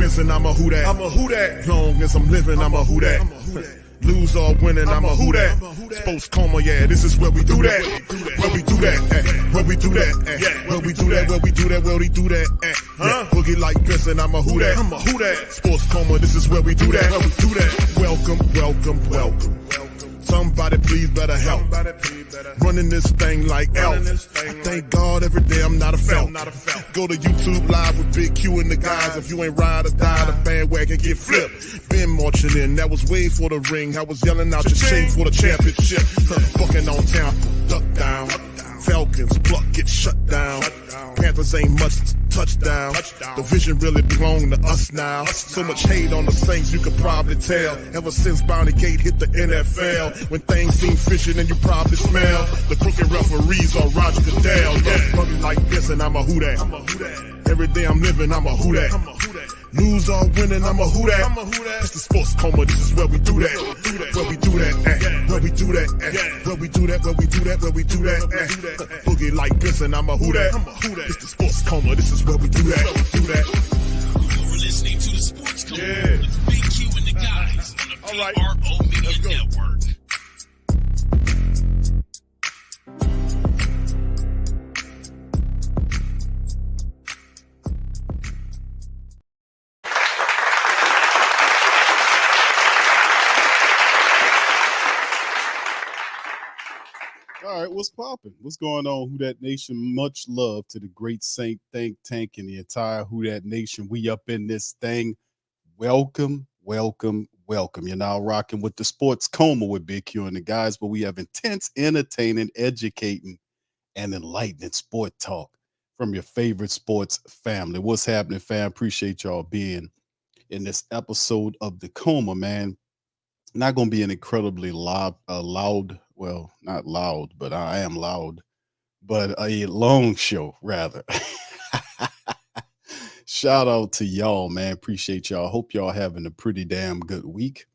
Benson, I'm a who that. I'm a who that. Long as I'm living, I'm a who that. Lose or winning, I'm a who that. Sports Coma, yeah, this is where we do that. Where we do that, where we do that, where we do that, where we do that, where we do that. Boogie like Benson, I'm a who that. I'm a who that. Sports Coma, this is where we do that. Where we do that. Welcome, welcome, welcome. Somebody please better help. Running this thing like Elf. I thank God every day I'm not a felt. Go to YouTube Live with Big Q and the guys. If you ain't ride or die, the bandwagon get flipped. Been marching in, that was way for the ring. I was yelling out your shame for the championship. Fucking on Tampa, duck down. Falcons, pluck, get shut down. Panthers ain't much touchdown. The vision really belong to us now. So much hate on the Saints, you could probably tell. Ever since Bounty Gate hit the NFL, when things seem fishy and you probably smell the crooked referees or Roger Goodell. Buggy like this and I'm a who that. Every day I'm living, I'm a who that. Lose or winning, I'm a who that. It's the Sports Coma, this is where we do that. Where we do that, where we do that, where we do that, where we do that, where we do that. Boogie like this and I'm a who that. It's the Sports Coma, this is where we do that. You're listening to the Sports Coma with Big Q and the guys on the PRO Media Network. All right, what's popping? What's going on, Who Dat Nation? Much love to the great Saint Think Tank and the entire Who Dat Nation. We up in this thing. Welcome, welcome, welcome. You're now rocking with the Sports Coma with Big Q and the guys, but we have intense, entertaining, educating, and enlightening sport talk from your favorite sports family. What's happening, fam? Appreciate y'all being in this episode of the Coma, man. Not going to be an incredibly loud, well, not loud, but I am loud, but a long show, rather. Shout out to y'all, man. Appreciate y'all. Hope y'all having a pretty damn good week.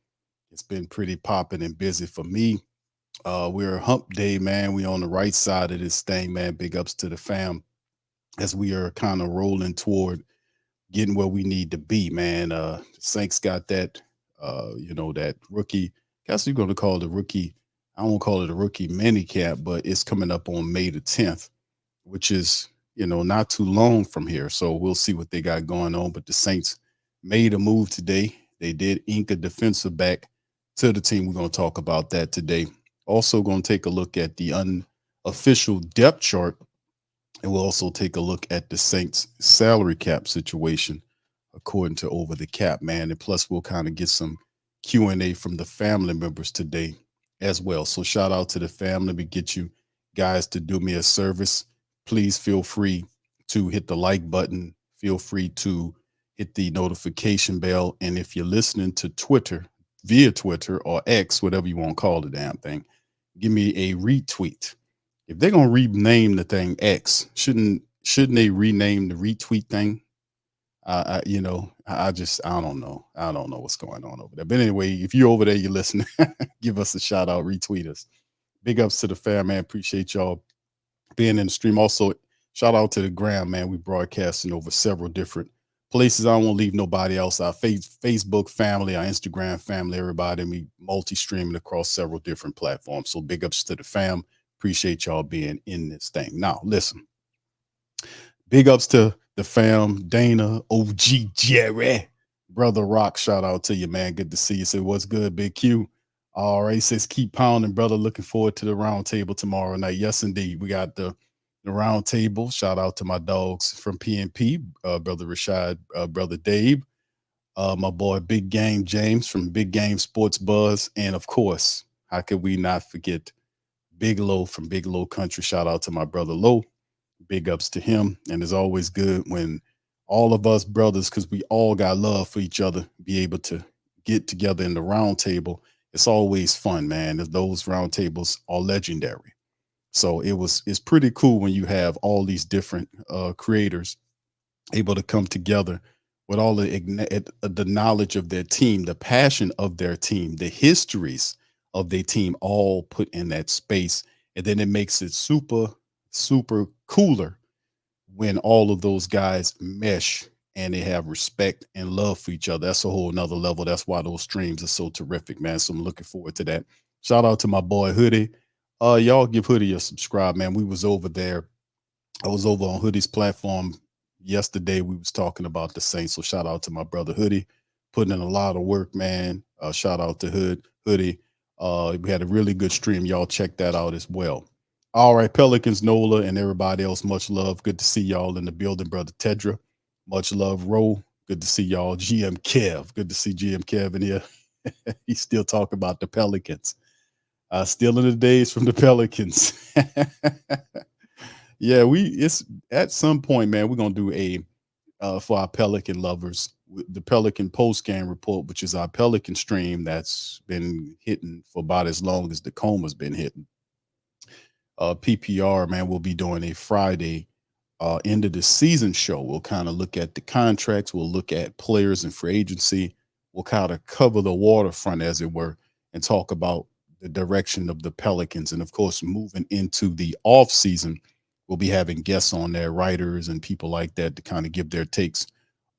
It's been pretty popping and busy for me. We're hump day, man. We on the right side of this thing, man. Big ups to the fam as we are kind of rolling toward getting where we need to be, man. Saints got that, that rookie, I guess you're going to call it a rookie. I won't call it a rookie mini camp, but it's coming up on May the 10th, which is, not too long from here. So we'll see what they got going on. But the Saints made a move today. They did ink a defensive back to the team. We're going to talk about that today. Also going to take a look at the unofficial depth chart. And we'll also take a look at the Saints salary cap situation according to Over the Cap, man. And plus we'll kind of get some Q&A from the family members today as well. So shout out to the family. Let me get you guys to do me a service. Please feel free to hit the like button. Feel free to hit the notification bell. And if you're listening to Twitter, via Twitter or X, whatever you want to call the damn thing, give me a retweet. If they're going to rename the thing X, shouldn't they rename the retweet thing? I don't know. I don't know what's going on over there. But anyway, if you're over there, you're listening, give us a shout out, retweet us. Big ups to the fam, man. Appreciate y'all being in the stream. Also, shout out to the gram, man. We broadcasting over several different places. I don't want to leave nobody else. Our Facebook family, our Instagram family, everybody. We multi-streaming across several different platforms. So big ups to the fam. Appreciate y'all being in this thing. Now, listen. Big ups to the fam, Dana, OG Jerry, Brother Rock. Shout out to you, man. Good to see you. Say, what's good, Big Q? All right, says keep pounding, brother. Looking forward to the round table tomorrow night. Yes, indeed. We got the round table. Shout out to my dogs from PNP, Brother Rashad, Brother Dave, my boy Big Game James from Big Game Sports Buzz. And of course, how could we not forget Big Low from Big Low Country? Shout out to my brother Low. Big ups to him. And it's always good when all of us brothers, because we all got love for each other, be able to get together in the round table. It's always fun, man. Those round tables are legendary. So it's pretty cool when you have all these different creators able to come together with all the knowledge of their team, the passion of their team, the histories of their team, all put in that space. And then it makes it super, super cooler when all of those guys mesh and they have respect and love for each other. That's a whole nother level. That's why those streams are so terrific, man. So I'm looking forward to that. Shout out to my boy Hoodie. Y'all give Hoodie a subscribe, man. We was over there. I was over on Hoodie's platform yesterday. We was talking about the Saints. So shout out to my brother Hoodie, putting in a lot of work, man. Shout out to Hoodie. We had a really good stream. Y'all check that out as well. All right, Pelicans, Nola, and everybody else, much love. Good to see y'all in the building, brother Tedra. Much love, Ro. Good to see y'all. GM Kev. Good to see GM Kev in here. He's still talking about the Pelicans. Still in the days from the Pelicans. Yeah, it's at some point, man, we're gonna do a for our Pelican lovers, the Pelican post game report, which is our Pelican stream that's been hitting for about as long as the Coma's been hitting. PPR, man, we'll be doing a Friday end of the season show. We'll kind of look at the contracts, we'll look at players and free agency, we'll kind of cover the waterfront, as it were, and talk about the direction of the Pelicans. And of course, moving into the off season, we'll be having guests on there, writers and people like that, to kind of give their takes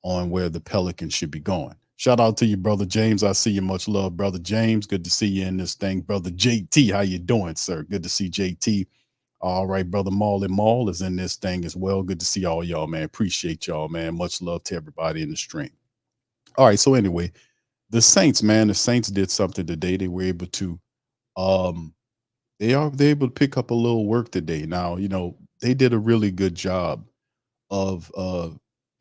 on where the Pelicans should be going. Shout out to you, brother James. I see you. Much love, brother James. Good to see you in this thing. Brother JT, how you doing, sir? Good to see JT. All right, brother Maul is in this thing as well. Good to see all y'all, man. Appreciate y'all, man. Much love to everybody in the stream. All right, so anyway, the Saints, man, the Saints did something today. They were able to they're able to pick up a little work today. Now, they did a really good job of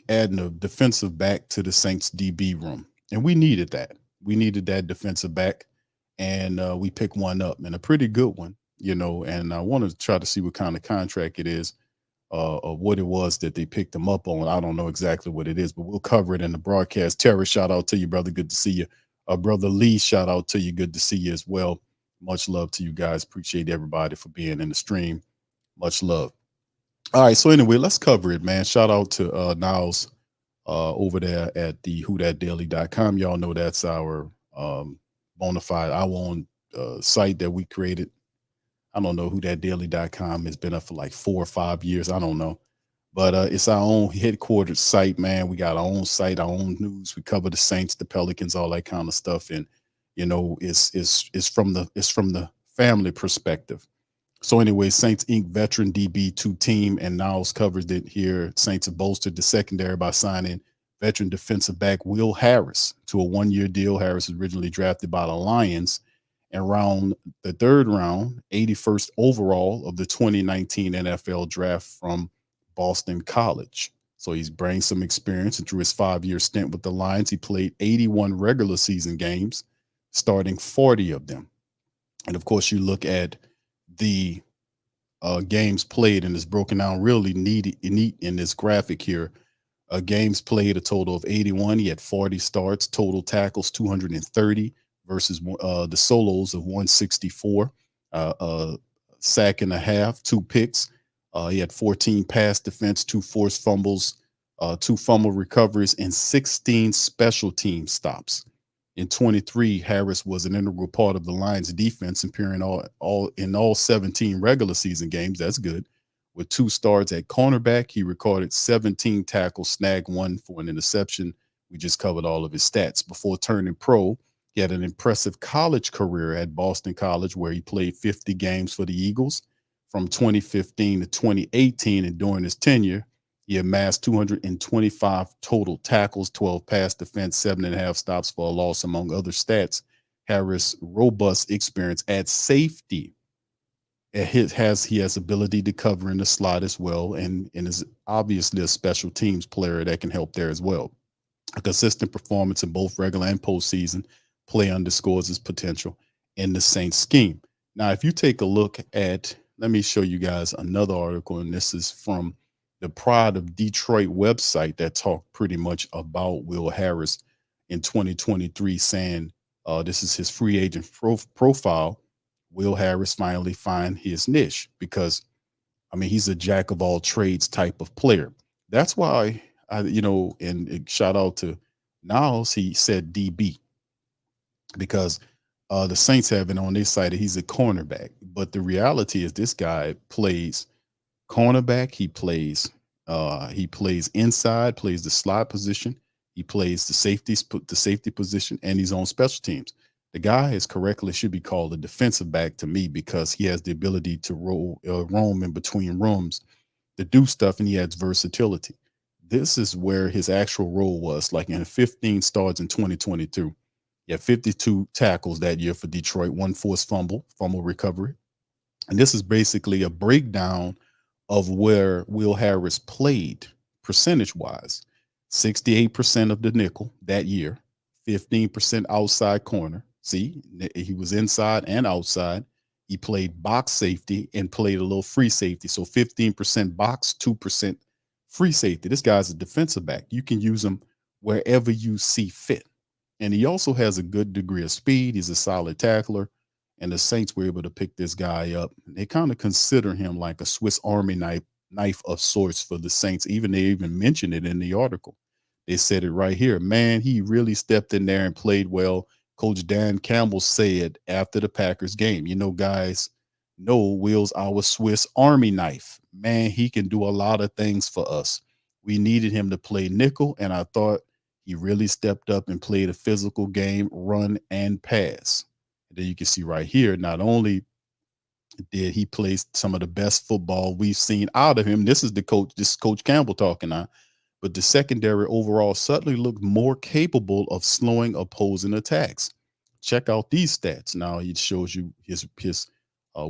adding a defensive back to the Saints DB room. And we needed that. We needed that defensive back. And we picked one up, and a pretty good one, and I want to try to see what kind of contract it is, of what it was that they picked him up on. I don't know exactly what it is, but we'll cover it in the broadcast. Terry, shout out to you, brother. Good to see you. Brother Lee, shout out to you. Good to see you as well. Much love to you guys. Appreciate everybody for being in the stream. Much love. All right, so anyway, let's cover it, man. Shout out to Niles over there at the whothatdaily.com. Y'all know that's our bona fide, our own site that we created. I don't know, whothatdaily.com has been up for like 4 or 5 years. I don't know. But it's our own headquartered site, man. We got our own site, our own news. We cover the Saints, the Pelicans, all that kind of stuff. And, it's from the family perspective. So anyway, Saints Inc. veteran DB2 team, and Niles covers it here. Saints have bolstered the secondary by signing veteran defensive back Will Harris to a 1-year deal. Harris was originally drafted by the Lions and around the 3rd round, 81st overall of the 2019 NFL draft from Boston College. So he's bringing some experience, and through his 5-year stint with the Lions, he played 81 regular season games, starting 40 of them. And of course, you look at the games played, and it's broken down really neat in this graphic here. Games played, a total of 81. He had 40 starts, total tackles 230 versus the solos of 164, sack and a half, 2 picks. He had 14 pass defense, 2 forced fumbles, 2 fumble recoveries, and 16 special team stops. In 23, Harris was an integral part of the Lions defense, appearing in all 17 regular season games. That's good. With 2 starts at cornerback, he recorded 17 tackles, snagged 1 for an interception. We just covered all of his stats. Before turning pro, he had an impressive college career at Boston College, where he played 50 games for the Eagles from 2015 to 2018. And during his tenure, he amassed 225 total tackles, 12 pass defense, 7.5 stops for a loss, among other stats. Harris' robust experience at safety. He has ability to cover in the slot as well, and is obviously a special teams player that can help there as well. A consistent performance in both regular and postseason play underscores his potential in the Saints scheme. Now, if you take a look at, let me show you guys another article, and this is from the Pride of Detroit website that talked pretty much about Will Harris in 2023, saying this is his free agent profile. Will Harris finally find his niche, because, he's a jack of all trades type of player. That's why and shout out to Niles, he said DB, because the Saints have it on their side that he's a cornerback. But the reality is this guy plays cornerback, he plays He plays inside, plays the slot position. He plays the safety position, and he's on special teams. The guy is correctly should be called a defensive back to me because he has the ability to roam in between rooms to do stuff, and he adds versatility. This is where his actual role was. Like in 15 starts in 2022, he had 52 tackles that year for Detroit, one forced fumble recovery. And this is basically a breakdown of where Will Harris played percentage wise. 68% of the nickel that year, 15% outside corner. See, he was inside and outside. He played box safety and played a little free safety. So 15% box, 2% free safety. This guy's a defensive back. You can use him wherever you see fit. And he also has a good degree of speed. He's a solid tackler. And the Saints were able to pick this guy up. They kind of consider him like a Swiss Army knife of sorts for the Saints. They even mentioned it in the article. They said it right here. Man, he really stepped in there and played well. Coach Dan Campbell said after the Packers game, guys, no, Will's our Swiss Army knife. Man, he can do a lot of things for us. We needed him to play nickel, and I thought he really stepped up and played a physical game, run and pass. And then you can see right here, not only did he play some of the best football we've seen out of him. This is Coach Campbell talking now. But the secondary overall suddenly looked more capable of slowing opposing attacks. Check out these stats. Now it shows you his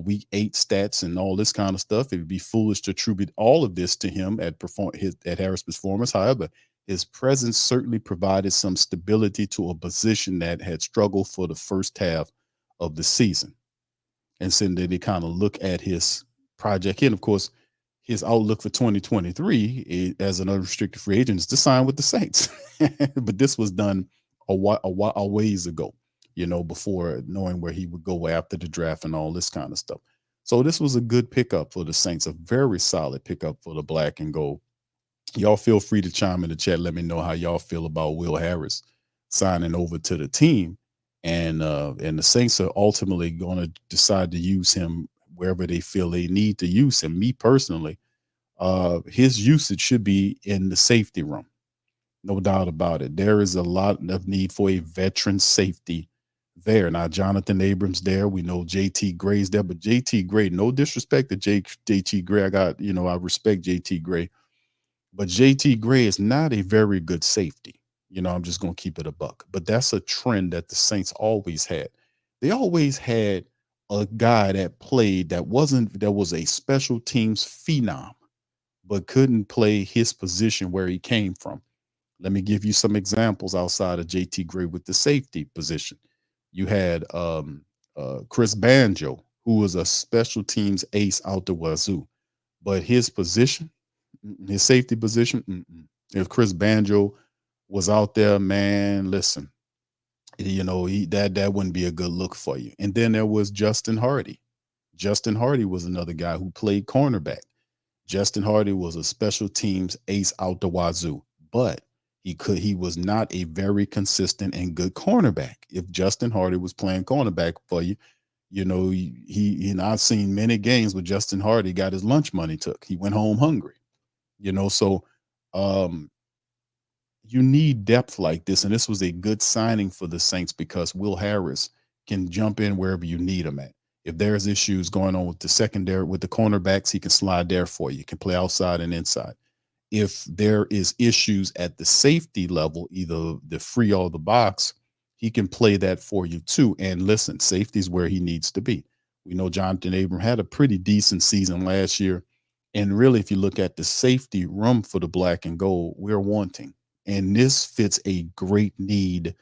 week 8 stats and all this kind of stuff. It would be foolish to attribute all of this to him at Harris' performance. However, his presence certainly provided some stability to a position that had struggled for the first half of the season. And so then they kind of look at his project. And of course, his outlook for 2023 as an unrestricted free agent is to sign with the Saints. But this was done a ways ago, before knowing where he would go after the draft and all this kind of stuff. So this was a good pickup for the Saints, a very solid pickup for the black and gold. Y'all feel free to chime in the chat. Let me know how y'all feel about Will Harris signing over to the team. And the Saints are ultimately going to decide to use him wherever they feel they need to use him. Me personally, his usage should be in the safety room. No doubt about it. There is a lot of need for a veteran safety there. Now, Jonathan Abrams there. We know JT Gray's there, but JT Gray, no disrespect to JT Gray. I respect JT Gray, but JT Gray is not a very good safety. I'm just going to keep it a buck. But that's a trend that the Saints always had. They always had a guy that played that was a special teams phenom, but couldn't play his position where he came from. Let me give you some examples outside of JT Gray with the safety position. You had Chris Banjo, who was a special teams ace out the wazoo, but his position, his safety position, if Chris Banjo was out there, man, listen, that wouldn't be a good look for you. And then there was Justin Hardy. Justin Hardy was another guy who played cornerback. Justin Hardy was a special teams ace out the wazoo, but he was not a very consistent and good cornerback. If Justin Hardy was playing cornerback for you, I've seen many games where Justin Hardy got his lunch money took. He went home hungry, so you need depth like this. And this was a good signing for the Saints because Will Harris can jump in wherever you need him at. If there's issues going on with the secondary, with the cornerbacks, he can slide there for you. He can play outside and inside. If there is issues at the safety level, either the free or the box, he can play that for you too. And listen, safety is where he needs to be. We know Jonathan Abram had a pretty decent season last year. And really, if you look at the safety room for the black and gold, we're wanting. And this fits a great need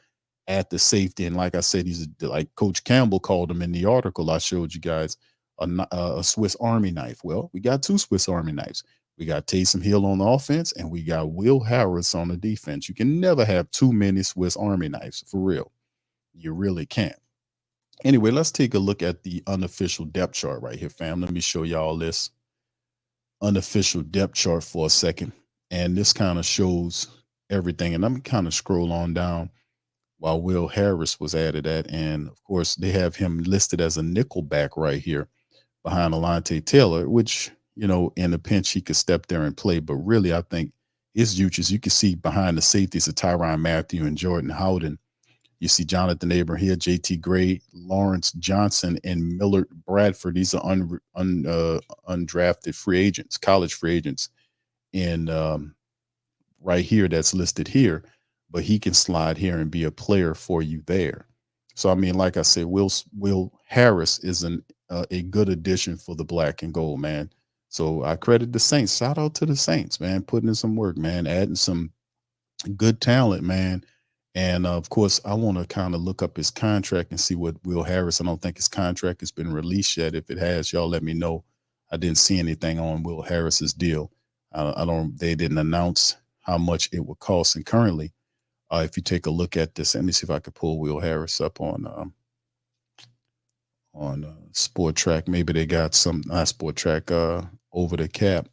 at the safety. And like I said, he's like Coach Campbell called him in the article I showed you guys, a Swiss Army knife. Well, we got 2 Swiss Army knives. We got Taysom Hill on the offense, and we got Will Harris on the defense. You can never have too many Swiss Army knives, for real. You really can't. Anyway, let's take a look at the unofficial depth chart right here, fam. Let me show y'all this unofficial depth chart for a second. And this kind of shows everything. And let me kind of scroll on down while Will Harris was added at. And of course, they have him listed as a nickel back right here behind Alontae Taylor, which in a pinch, he could step there and play. But really, I think his futures, you can see behind the safeties of Tyrann Mathieu and Jordan Howden. You see Jonathan Abram here, JT Gray, Lawrence Johnson, and Millard Bradford. These are undrafted free agents, college free agents. And right here, that's listed here. But he can slide here and be a player for you there. So, I mean, like I said, Will Harris is a good addition for the black and gold, man. So I credit the Saints. Shout out to the Saints, man, putting in some work, man, adding some good talent, man. And of course, I want to kind of look up his contract and see what Will Harris. I don't think his contract has been released yet. If it has, y'all let me know. I didn't see anything on Will Harris's deal. I don't. They didn't announce how much it would cost. And currently, if you take a look at this, let me see if I could pull Will Harris up on Sport Track. Maybe they got some not Sport Track over the cap.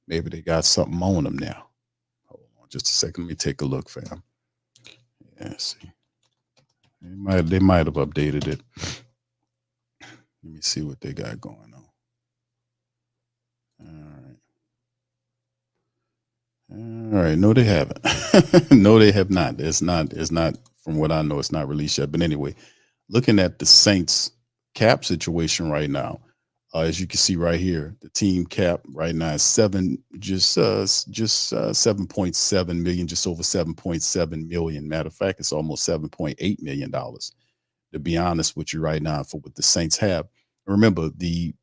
Maybe they got something on them now. Hold on just a second. Let me take a look, fam. Yeah, see. They might have updated it. Let me see what they got going on. All right. No, they haven't. No, they have not. It's not from what I know, it's not released yet. But anyway, looking at the Saints cap situation right now, as you can see right here, the team cap right now is 7.7 million, just over 7.7 million. Matter of fact, it's almost $7.8 million. To be honest with you right now, for what the Saints have. Remember, the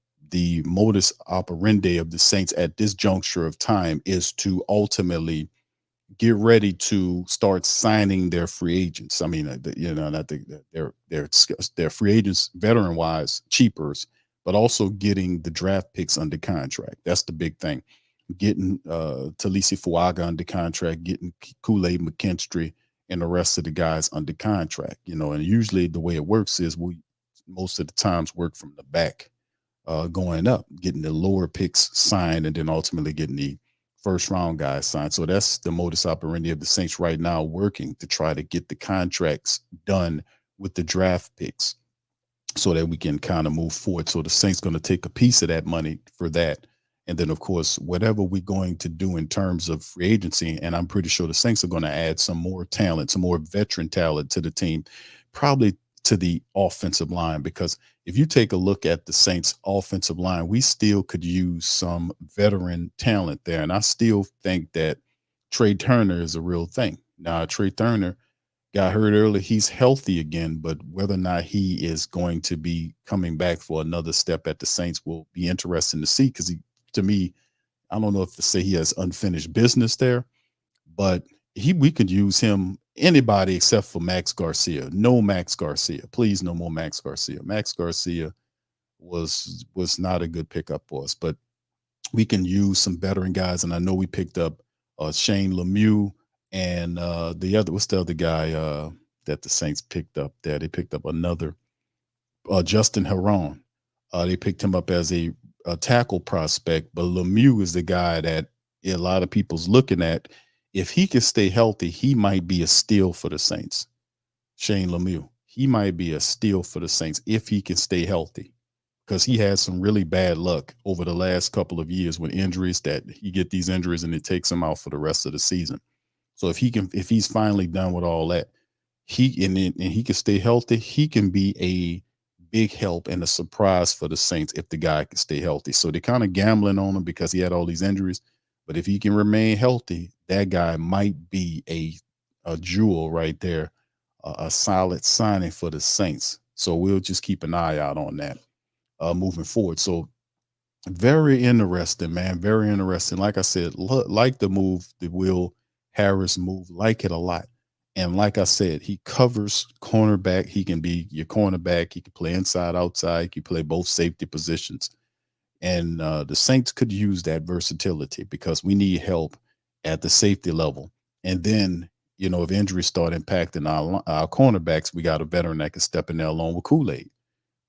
modus operandi of the Saints at this juncture of time is to ultimately get ready to start signing their free agents. I mean, not they're free agents, veteran wise, cheapers, but also getting the draft picks under contract. That's the big thing. Getting Talisi Fuaga under contract, getting Kool-Aid McKinstry and the rest of the guys under contract. And usually the way it works is we most of the times work from the back, going up, getting the lower picks signed, and then ultimately getting the first round guys signed. So that's the modus operandi of the Saints right now, working to try to get the contracts done with the draft picks so that we can kind of move forward. So the Saints going to take a piece of that money for that. And then, of course, whatever we're going to do in terms of free agency, and I'm pretty sure the Saints are going to add some more talent, some more veteran talent to the team, probably to the offensive line, because if you take a look at the Saints offensive line, we still could use some veteran talent there. And I still think that Trey Turner is a real thing. Now, Trey Turner got hurt early. He's healthy again, but whether or not he is going to be coming back for another step at the Saints will be interesting to see, because to me, I don't know if to say he has unfinished business there, but we could use him, anybody except for Max Garcia. No Max Garcia. Please, no more Max Garcia. Max Garcia was not a good pickup for us, but we can use some veteran guys. And I know we picked up Shane Lemieux and what's the other guy that the Saints picked up there? They picked up another Justin Heron. They picked him up as a tackle prospect, but Lemieux is the guy that a lot of people's looking at. If he can stay healthy, he might be a steal for the Saints. Shane Lemieux, he might be a steal for the Saints if he can stay healthy, because he had some really bad luck over the last couple of years with injuries, that he get these injuries and it takes him out for the rest of the season. So if he's finally done with all that, he can stay healthy, he can be a big help and a surprise for the Saints if the guy can stay healthy. So they're kind of gambling on him because he had all these injuries. But if he can remain healthy, that guy might be a jewel right there, a solid signing for the Saints. So we'll just keep an eye out on that moving forward. So very interesting, man. Very interesting. Like I said, like the move, the Will Harris move, like it a lot. And like I said, he covers cornerback. He can be your cornerback. He can play inside, outside. He can play both safety positions. And the Saints could use that versatility, because we need help at the safety level. And then, if injuries start impacting our cornerbacks, we got a veteran that can step in there along with Kool-Aid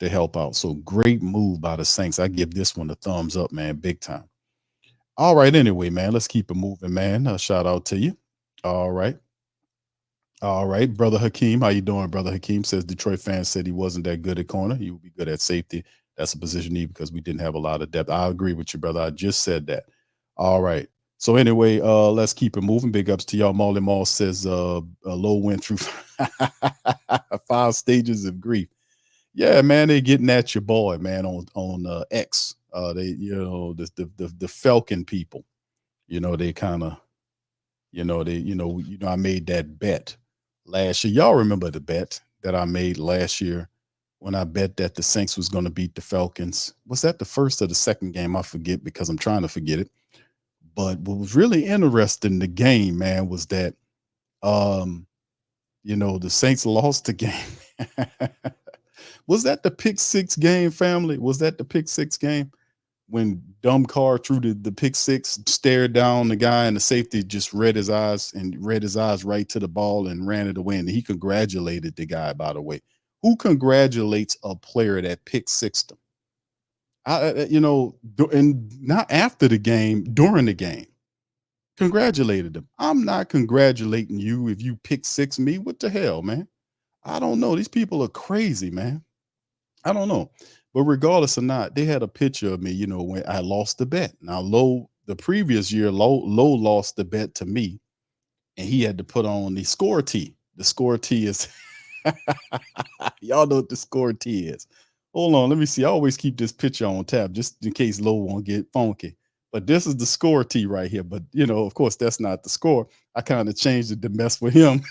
to help out. So great move by the Saints. I give this one a thumbs up, man, big time. All right, anyway, man, let's keep it moving, man. Shout out to you. All right. Brother Hakeem, how you doing, Brother Hakeem? Says Detroit fans said he wasn't that good at corner. He would be good at safety. That's a position need because we didn't have a lot of depth. I agree with you, brother. I just said that. All right. So anyway, let's keep it moving. Big ups to y'all. Marley Mall says Low went through 5 stages of grief. Yeah, man, they getting at your boy, man, on X. They, the Falcon people, they kind of, I made that bet last year. Y'all remember the bet that I made last year when I bet that the Saints was going to beat the Falcons? Was that the first or the second game? I forget because I'm trying to forget it. But what was really interesting in the game, man, was that the Saints lost the game. Was that the pick six game, family? Was that the pick six game when Dumb Carr threw the pick six, stared down the guy, and the safety just read his eyes right to the ball and ran it away? And he congratulated the guy, by the way. Who congratulates a player that pick sixed him? And not after the game, during the game. Congratulated him. I'm not congratulating you if you pick six me. What the hell, man? I don't know. These people are crazy, man. I don't know. But regardless or not, they had a picture of me, when I lost the bet. Now, the previous year, Low lost the bet to me, and he had to put on the score tee. The score tee is, y'all know what the score tee is. Hold on, let me see. I always keep this picture on tap just in case Low won't get funky. But this is the score tee right here. But, of course, that's not the score. I kind of changed it to mess with him.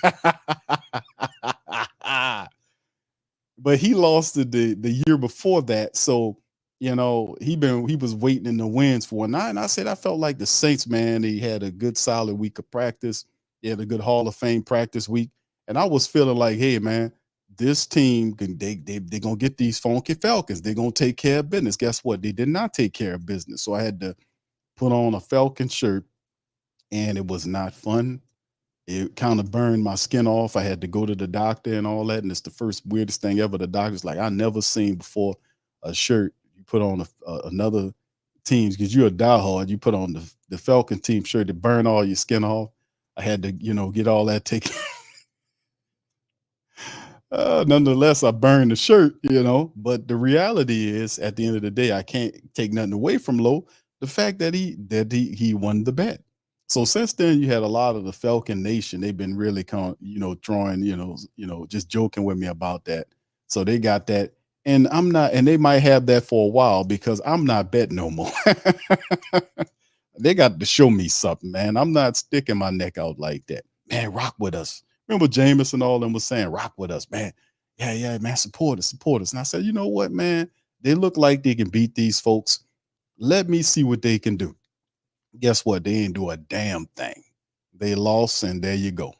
But he lost it the year before that. So, he was waiting in the wings for a night. And I said, I felt like the Saints, man, they had a good solid week of practice. They had a good Hall of Fame practice week. And I was feeling like, hey, man, this team they're gonna get these funky Falcons. They're gonna take care of business. Guess what? They did not take care of business. So I had to put on a Falcon shirt, and it was not fun. It kind of burned my skin off. I had to go to the doctor and all that. And it's the first weirdest thing ever. The doctor's like, I never seen before a shirt you put on another team's, because you're a diehard. You put on the Falcon team shirt to burn all your skin off. I had to, get all that taken. Nonetheless, I burned the shirt, But the reality is, at the end of the day, I can't take nothing away from Low. The fact that he won the bet. So since then, you had a lot of the Falcon Nation. They've been really throwing, just joking with me about that. So they got that, and I'm not, and they might have that for a while because I'm not betting no more. They got to show me something, man. I'm not sticking my neck out like that, man. Rock with us. Remember Jameis and all them was saying, rock with us, man. Yeah, man, support us. And I said, you know what, man? They look like they can beat these folks. Let me see what they can do. Guess what? They ain't do a damn thing. They lost, and there you go.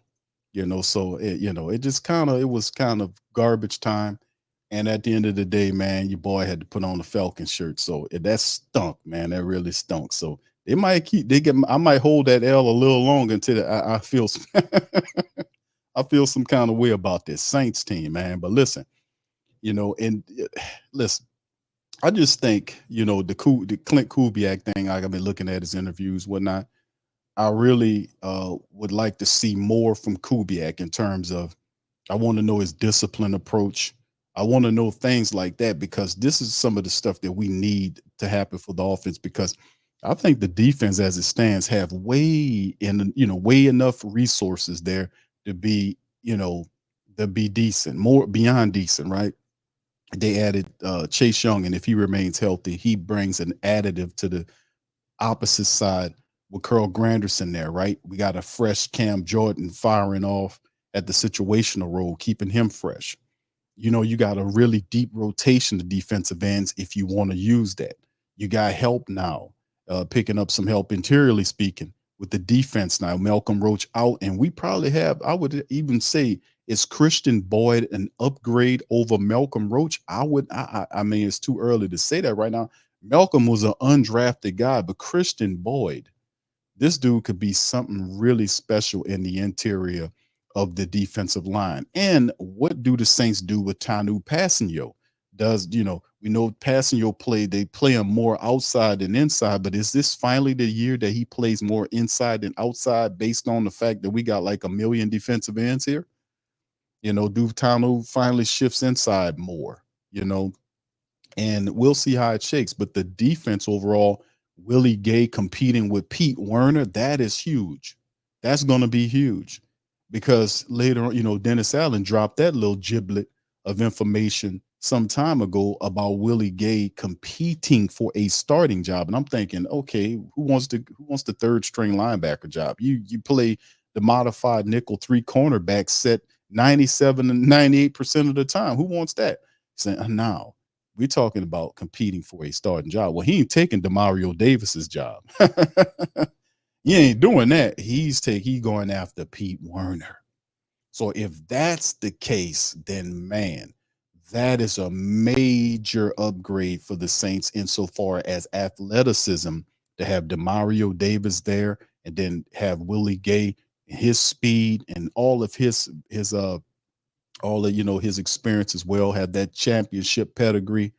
So it was kind of garbage time. And at the end of the day, man, your boy had to put on the Falcon shirt. So that stunk, man. That really stunk. So I might hold that L a little longer until I feel I feel some kind of way about this Saints team, man. But listen, listen, I just think, the Clint Kubiak thing, I've been looking at his interviews, whatnot. I really would like to see more from Kubiak in terms of, I want to know his discipline approach. I want to know things like that, because this is some of the stuff that we need to happen for the offense, because I think the defense as it stands have way enough resources there to be, decent, more beyond decent, right? They added Chase Young, and if he remains healthy, he brings an additive to the opposite side with Carl Granderson there, right? We got a fresh Cam Jordan firing off at the situational role, keeping him fresh. You got a really deep rotation of defensive ends if you want to use that. You got help now, picking up some help interiorly speaking with the defense now. Malcolm Roach out, and we probably have, I would even say, is Christian Boyd an upgrade over Malcolm Roach? I mean, it's too early to say that right now. Malcolm was an undrafted guy, but Christian Boyd, this dude could be something really special in the interior of the defensive line. And what do the Saints do with Tanu Passanio? We know Passanio they play him more outside than inside, but is this finally the year that he plays more inside than outside based on the fact that we got like a million defensive ends here? Do Tanu finally shifts inside more? and we'll see how it shakes. But the defense overall, Willie Gay competing with Pete Werner, that is huge. That's going to be huge because later on, Dennis Allen dropped that little giblet of information some time ago about Willie Gay competing for a starting job. And I'm thinking, okay, who wants the third string linebacker job? You play the modified nickel 3 cornerback set 97 and 98% of the time. Who wants that? Saying now we're talking about competing for a starting job. Well, he ain't taking Demario Davis's job. He ain't doing that. He's going after Pete Werner. So if that's the case, then man, that is a major upgrade for the Saints insofar as athleticism to have Demario Davis there and then have Willie Gay, his speed and all of his all of his experience as well, have that championship pedigree,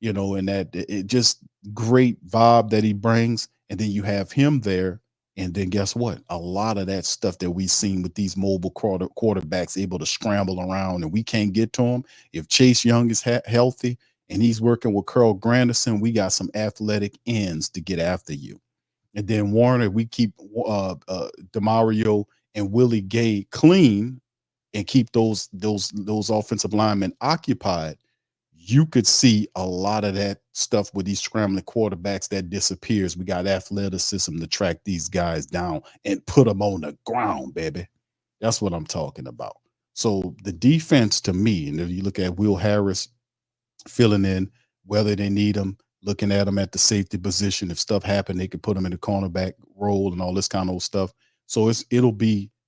and that it just great vibe that he brings. And then you have him there. And then guess what? A lot of that stuff that we've seen with these mobile quarterbacks able to scramble around and we can't get to him. If Chase Young is healthy and he's working with Carl Granderson, we got some athletic ends to get after you. And then Warner, we keep Demario and Willie Gay clean and keep those offensive linemen occupied. You could see a lot of that stuff with these scrambling quarterbacks that disappears. We got athleticism to track these guys down and put them on the ground, baby. That's what I'm talking about. So the defense to me, and if you look at Will Harris filling in, whether they need him, looking at him at the safety position, if stuff happened, they could put him in the cornerback role and all this kind of stuff. So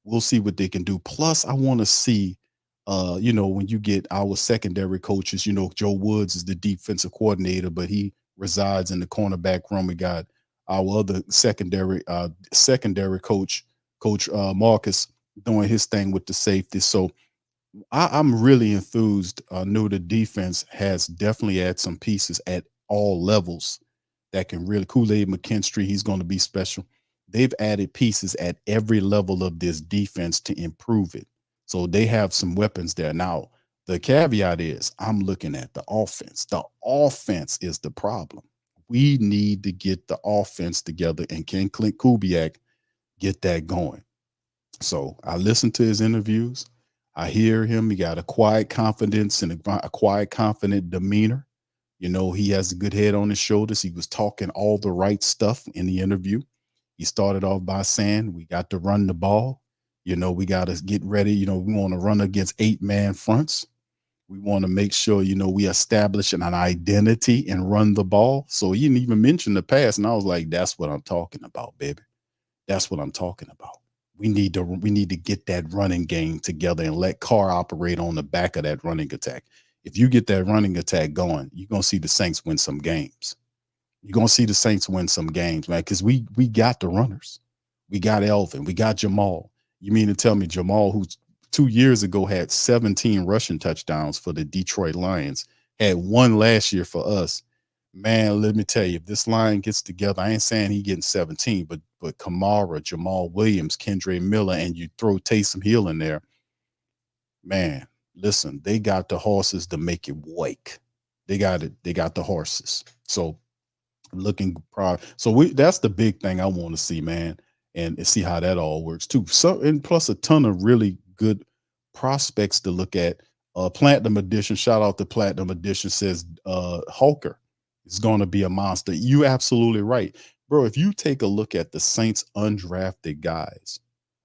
we'll see what they can do. Plus, I want to see when you get our secondary coaches, Joe Woods is the defensive coordinator, but he resides in the cornerback room. We got our other secondary coach, Coach Marcus, doing his thing with the safety. So I'm really enthused. I know the defense has definitely had some pieces at all levels that can really Kool-Aid McKinstry. He's going to be special. They've added pieces at every level of this defense to improve it. So they have some weapons there. Now, the caveat is I'm looking at the offense. The offense is the problem. We need to get the offense together, and can Clint Kubiak get that going? So I listen to his interviews. I hear him. He got a quiet confidence and a quiet, confident demeanor. He has a good head on his shoulders. He was talking all the right stuff in the interview. He started off by saying, we got to run the ball. We got to get ready. We want to run against 8-man fronts. We want to make sure, we establish an identity and run the ball. So he didn't even mention the pass. And I was like, that's what I'm talking about, baby. That's what I'm talking about. We need to get that running game together and let Carr operate on the back of that running attack. If you get that running attack going, you're going to see the Saints win some games. You're going to see the Saints win some games, man, because we got the runners. We got Elvin. We got Jamal. You mean to tell me Jamal, who 2 years ago had 17 rushing touchdowns for the Detroit Lions, had one last year for us? Man, let me tell you, if this line gets together, I ain't saying he getting 17, but Kamar, Jamal Williams, Kendre Miller, and you throw Taysom Hill in there, man, listen, they got the horses to make it wake. They got it. They got the horses. So looking proud. So that's the big thing I want to see, man, and see how that all works too. So, and plus a ton of really good prospects to look at. Platinum Edition, shout out to Platinum Edition, says Hulker is going to be a monster. You absolutely right, bro. If you take a look at the Saints undrafted guys,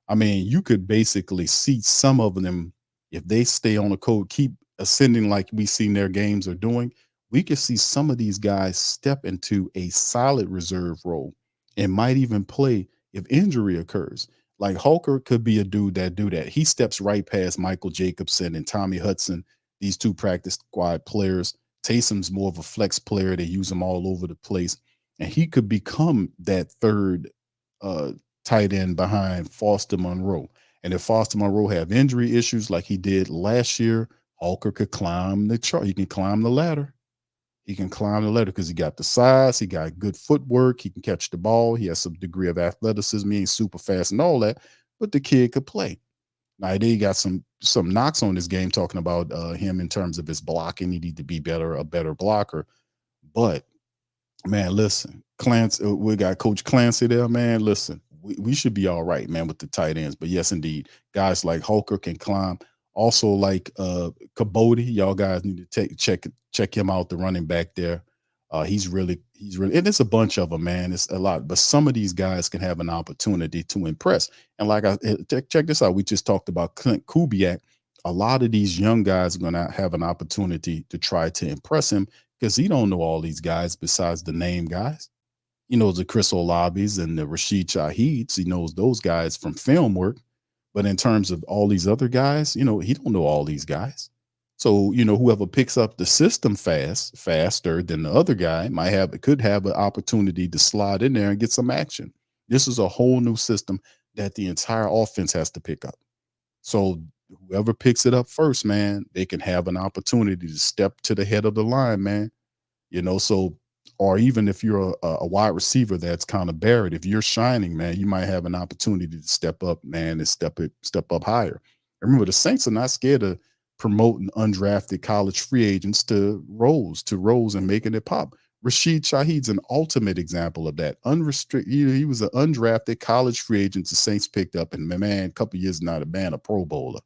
I mean, you could basically see some of them, if they stay on the code, keep ascending like we seen their games are doing, we could see some of these guys step into a solid reserve role and might even play if injury occurs. Like Hulker could be a dude that do that. He steps right past Michael Jacobson and Tommy Hudson, these two practice squad players. Taysom's more of a flex player. They use him all over the place. And he could become that third tight end behind Foster Monroe. And if Foster Monroe have injury issues like he did last year, Hulker could climb the chart. He can climb the ladder. He can climb the ladder because he got the size, he got good footwork, he can catch the ball, he has some degree of athleticism, he ain't super fast and all that, but the kid could play. Now they got some knocks on this game talking about him in terms of his blocking. He need to be a better blocker. But man, listen, Clancy, we got Coach Clancy there, man. Listen, we should be all right, man, with the tight ends. But yes, indeed, guys like Hulker can climb. Also, like Cabody, y'all guys need to check him out, the running back there. He's really, and it's a bunch of them, man. It's a lot, but some of these guys can have an opportunity to impress. And like check this out, we just talked about Clint Kubiak. A lot of these young guys are going to have an opportunity to try to impress him because he don't know all these guys besides the name guys. He knows the Chris Olabis and the Rashid Shaheeds. He knows those guys from film work. But in terms of all these other guys, he don't know all these guys. So, whoever picks up the system faster than the other guy could have an opportunity to slide in there and get some action. This is a whole new system that the entire offense has to pick up. So whoever picks it up first, man, they can have an opportunity to step to the head of the line, man. So, or even if you're a wide receiver that's kind of buried, if you're shining, man, you might have an opportunity to step up, man, and step up higher. Remember, the Saints are not scared of promoting undrafted college free agents to roles and making it pop. Rashid Shaheed's an ultimate example of that. Unrestricted, he was an undrafted college free agent the Saints picked up, and man, a couple years not a man, a Pro Bowler.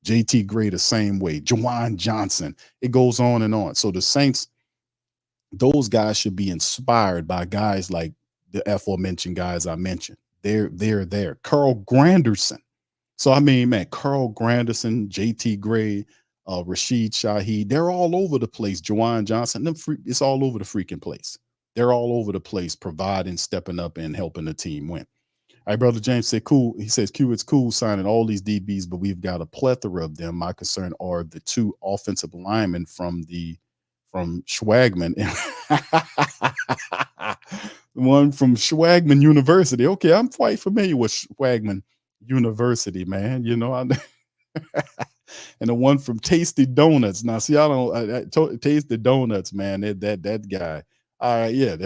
JT Gray the same way. Jawan Johnson. It goes on and on. So the Saints, those guys should be inspired by guys like the aforementioned guys I mentioned. They're there. Carl Granderson. So I mean, man, Carl Granderson, JT Gray, Rashid Shaheed, they're all over the place. Jawan Johnson, it's all over the freaking place. They're all over the place, providing, stepping up, and helping the team win. All right, Brother James said, cool. He says, Q, it's cool signing all these DBs, but we've got a plethora of them. My concern are the two offensive linemen from Schwagman. One from Schwagman University. Okay, I'm quite familiar with Schwagman University, man. And the one from Tasty Donuts. Now, see, I don't Tasty Donuts, man. That guy. All right, yeah,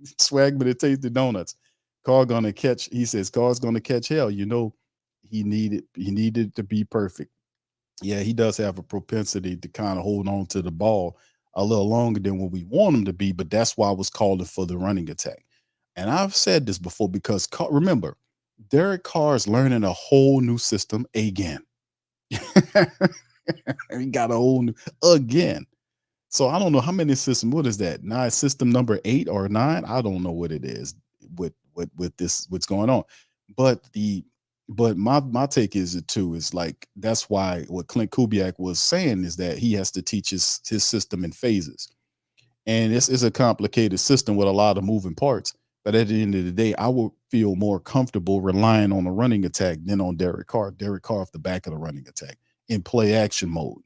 Swagman and Tasty Donuts. Carr gonna catch. He says Carr's gonna catch hell. He needed to be perfect. Yeah, he does have a propensity to kind of hold on to the ball a little longer than what we want him to be, but that's why I was calling for the running attack. And I've said this before because remember, Derek Carr is learning a whole new system again. He got a whole new again. So I don't know how many systems. What is that? Now system number 8 or 9. I don't know what it is with this, what's going on. But my take is it too is like that's why what Clint Kubiak was saying is that he has to teach his system in phases. And it's a complicated system with a lot of moving parts. But at the end of the day, I would feel more comfortable relying on a running attack than on Derek Carr. Derek Carr off the back of the running attack in play action mode.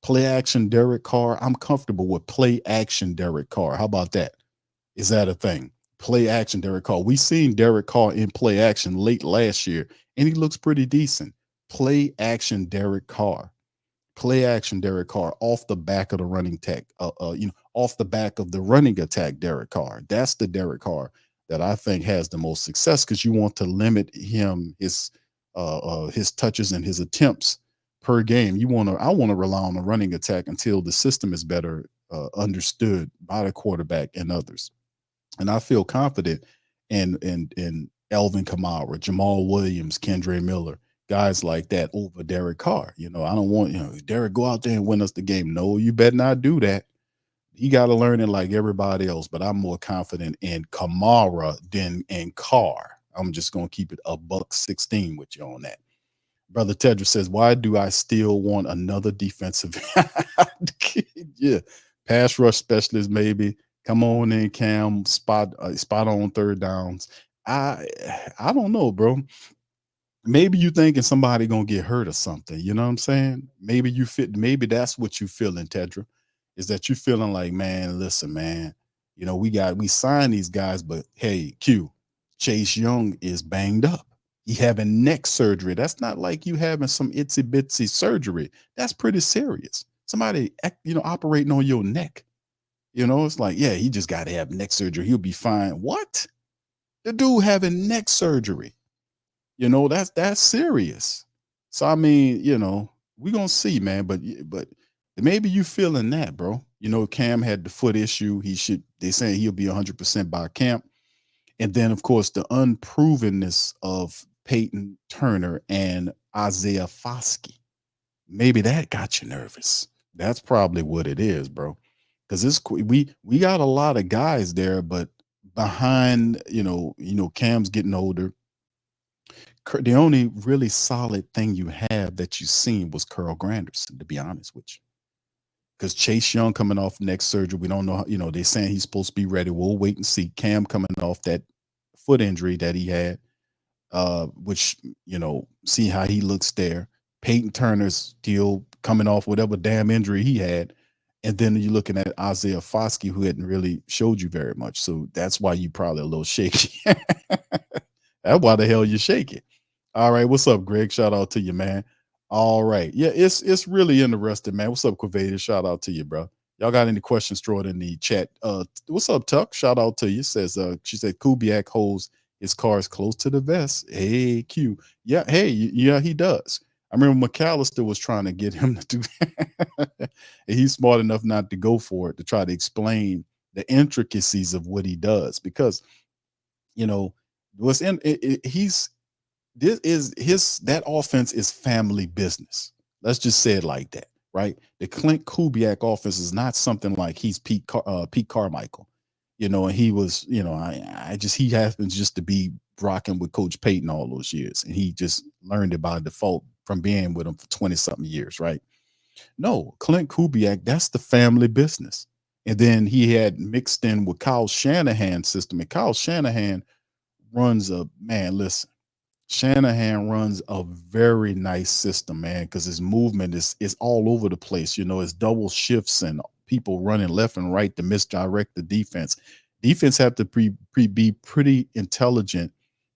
Play action Derek Carr. I'm comfortable with play action Derek Carr. How about that? Is that a thing? Play action Derek Carr. We seen Derek Carr in play action late last year, and he looks pretty decent. Play action Derek Carr. Play action Derek Carr off the back of the running attack. Off the back of the running attack Derek Carr. That's the Derek Carr that I think has the most success because you want to limit his touches and his attempts per game. I want to rely on the running attack until the system is better understood by the quarterback and others. And I feel confident in Alvin Kamara, Jamal Williams, Kendre Miller, guys like that over Derek Carr. I don't want, Derek, go out there and win us the game. No, you better not do that. He got to learn it like everybody else, but I'm more confident in Kamara than in Carr. I'm just going to keep it $1.16 with you on that. Brother Tedra says, why do I still want another defensive? Yeah, pass rush specialist maybe. Come on in, Cam. Spot on third downs. I don't know, bro. Maybe you thinking somebody gonna get hurt or something. You know what I'm saying? Maybe maybe that's what you feeling, Tedra. Is that you feeling like, man, listen, man, we signed these guys, but hey, Q, Chase Young is banged up. He having neck surgery. That's not like you having some itsy bitsy surgery. That's pretty serious. Somebody, operating on your neck. It's like, yeah, he just got to have neck surgery. He'll be fine. What? The dude having neck surgery. That's serious. So I mean, we're gonna see, man. But maybe you feeling that, bro. Cam had the foot issue. They're saying he'll be 100% by camp. And then, of course, the unprovenness of Peyton Turner and Isaiah Foskey. Maybe that got you nervous. That's probably what it is, bro. Because we got a lot of guys there, but behind, Cam's getting older. The only really solid thing you have that you seen was Carl Granderson, to be honest with you. Because Chase Young coming off neck surgery, we don't know. They're saying he's supposed to be ready. We'll wait and see. Cam coming off that foot injury that he had, which see how he looks there. Peyton Turner's still coming off whatever damn injury he had, and then you're looking at Isaiah Foskey, who hadn't really showed you very much. So that's why you probably a little shaky. That's why the hell you're shaking. All right, what's up, Greg? Shout out to you, man. All right. Yeah, it's really interesting, man. What's up, Quavader? Shout out to you, bro. Y'all got any questions, throw it in the chat. What's up, Tuck? Shout out to you. Says she said Kubiak holds his cards close to the vest. Hey, Q. Yeah, hey, yeah, he does. I remember McAllister was trying to get him to do that. And he's smart enough not to go for it, to try to explain the intricacies of what he does, because what's in he's that offense is family business. Let's just say it like that, right? The Clint Kubiak offense is not something like he's Pete Carmichael, and he was, he happens just to be rocking with Coach Payton all those years, and he just learned it by default from being with him for 20 something years, right? No, Clint Kubiak, that's the family business. And then he had mixed in with Kyle Shanahan's system, and Kyle Shanahan runs Shanahan runs a very nice system, man, because his movement is all over the place. It's double shifts and people running left and right to misdirect the defense. Defense have to be pretty intelligent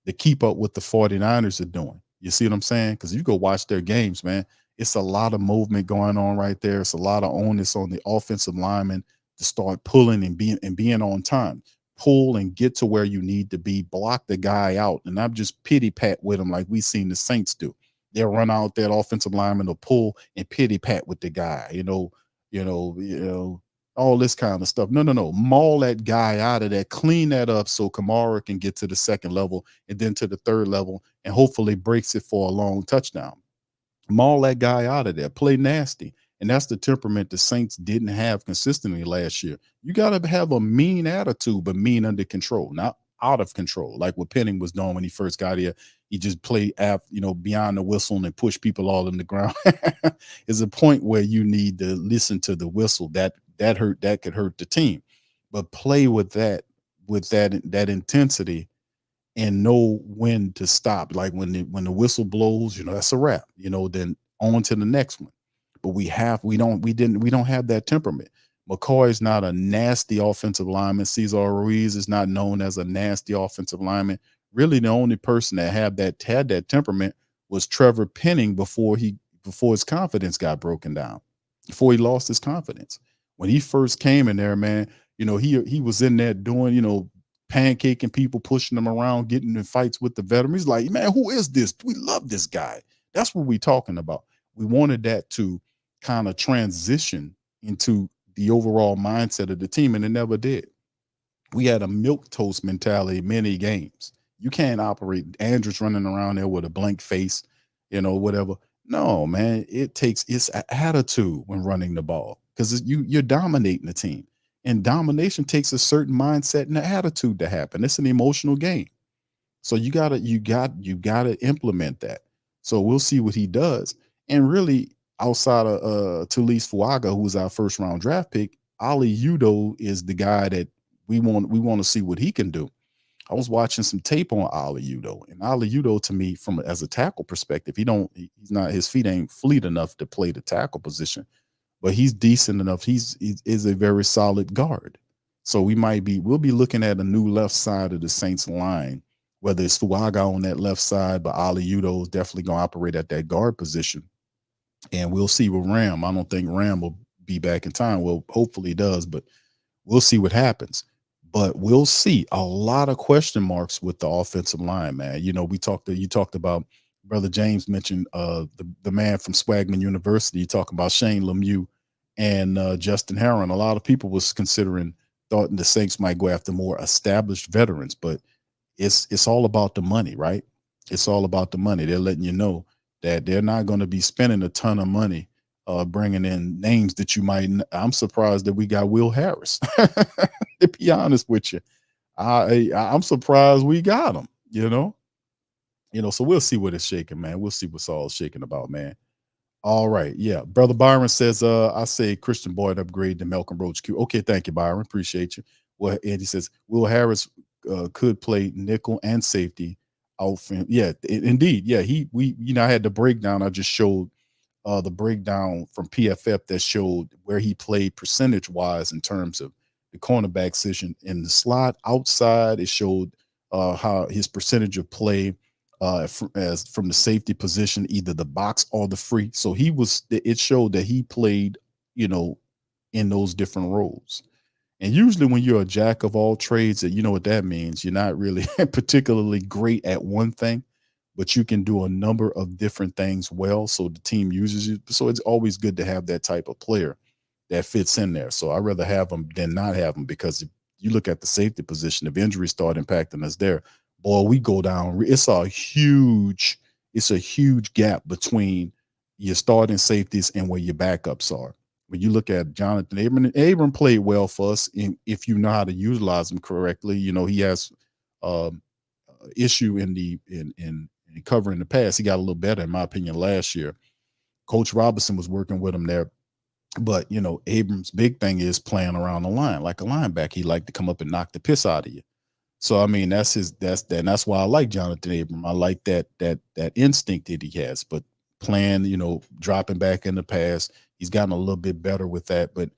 to keep up what the 49ers are doing. You see what I'm saying? Because you go watch their games, man. It's a lot of movement going on right there. It's a lot of onus on the offensive lineman to start pulling and being on time. Pull and get to where you need to be, block the guy out, and not just pity pat with him like we seen the Saints do. They'll run out that offensive lineman to pull and pity pat with the guy, all this kind of stuff. No. Maul that guy out of there, clean that up so Kamar can get to the second level and then to the third level and hopefully breaks it for a long touchdown. Maul that guy out of there, play nasty. And that's the temperament the Saints didn't have consistently last year. You got to have a mean attitude, but mean under control, not out of control, like what Penning was doing when he first got here. He just played, beyond the whistle and push people all in the ground. There's a point where you need to listen to the whistle. That could hurt the team, but play with that intensity and know when to stop. Like when the whistle blows, that's a wrap. Then on to the next one. But we don't have that temperament. McCoy is not a nasty offensive lineman. Cesar Ruiz is not known as a nasty offensive lineman. Really, the only person that had that temperament was Trevor Penning before his confidence got broken down, before he lost his confidence. When he first came in there, man, he was in there doing, pancaking people, pushing them around, getting in fights with the veterans. He's like, man, who is this? We love this guy. That's what we're talking about. We wanted that to kind of transition into the overall mindset of the team, and it never did. We had a milquetoast mentality many games. You can't operate. Andrews running around there with a blank face, whatever. No, man, it's an attitude when running the ball, because you're dominating the team, and domination takes a certain mindset and an attitude to happen. It's an emotional game, so you gotta implement that. So we'll see what he does. And really, outside of Talise Fuaga, who was our first round draft pick, Ali Udo is the guy that we want to see what he can do. I was watching some tape on Ali Udo, and Ali Udo, to me, as a tackle perspective, his feet ain't fleet enough to play the tackle position, but he's decent enough. He is a very solid guard. So we'll be looking at a new left side of the Saints line, whether it's Fuaga on that left side, but Ali Udo is definitely going to operate at that guard position. And we'll see with Ram. I don't think Ram will be back in time. Well, hopefully he does, but we'll see what happens. But we'll see a lot of question marks with the offensive line, man. You talked about, Brother James mentioned the man from Swagman University. You talking about Shane Lemieux and Justin Herron. A lot of people was thought the Saints might go after more established veterans, but it's all about the money, right? It's all about the money. They're letting you know that they're not going to be spending a ton of money bringing in names that you might. I'm surprised that we got Will Harris. To be honest with you, I'm surprised we got him. So we'll see what it's shaking, man. We'll see what's all shaking about, man. All right. Yeah. Brother Byron says, I say Christian Boyd upgrade to Malcolm Roach Q. Okay, thank you, Byron. Appreciate you. Well, and he says, Will Harris could play nickel and safety out for him. Yeah, indeed. Yeah, I had the breakdown. I just showed the breakdown from PFF that showed where he played percentage wise in terms of the cornerback position in the slot outside. It showed how his percentage of play from the safety position, either the box or the free. So it showed that he played, in those different roles. And usually when you're a jack of all trades, you know what that means. You're not really particularly great at one thing, but you can do a number of different things well. So the team uses you. So it's always good to have that type of player that fits in there. So I'd rather have them than not have them, because if you look at the safety position, if injuries start impacting us there, boy, we go down. It's a huge gap between your starting safeties and where your backups are. When you look at Jonathan Abram played well for us, if you know how to utilize him correctly. He has issue in covering the pass. He got a little better, in my opinion, last year. Coach Robinson was working with him there. But, Abram's big thing is playing around the line like a linebacker. He liked to come up and knock the piss out of you. So, I mean, that's why I like Jonathan Abram. I like that instinct that he has. But playing, dropping back in the pass, he's gotten a little bit better with that. But,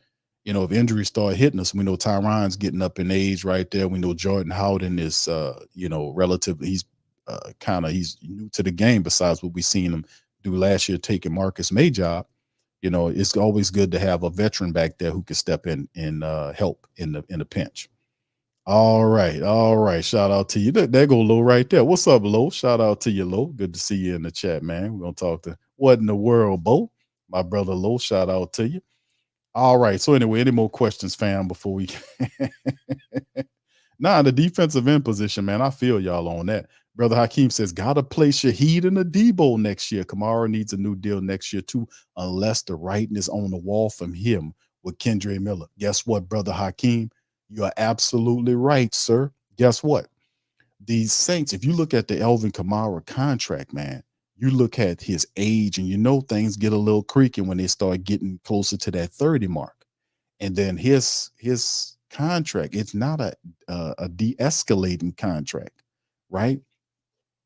if injuries start hitting us, we know Tyron's getting up in age right there. We know Jordan Howden is, relatively, he's new to the game besides what we've seen him do last year, taking Marcus May job. It's always good to have a veteran back there who can step in and help in the pinch. All right. Shout out to you. There go Lo right there. What's up, Lo? Shout out to you, Lo. Good to see you in the chat, man. We're gonna talk to what in the world, Bo? My brother Lo. Shout out to you. All right. So anyway, any more questions, fam? Before we the defensive end position, man. I feel y'all on that. Brother Hakeem says, gotta play Shaheed in the Debo next year. Kamara needs a new deal next year, too, unless the writing is on the wall from him with Kendre Miller. Guess what, Brother Hakeem? You are absolutely right, sir. Guess what? These Saints, if you look at the Alvin Kamara contract, man, you look at his age and things get a little creaky when they start getting closer to that 30 mark. And then his contract, it's not a de-escalating contract, right?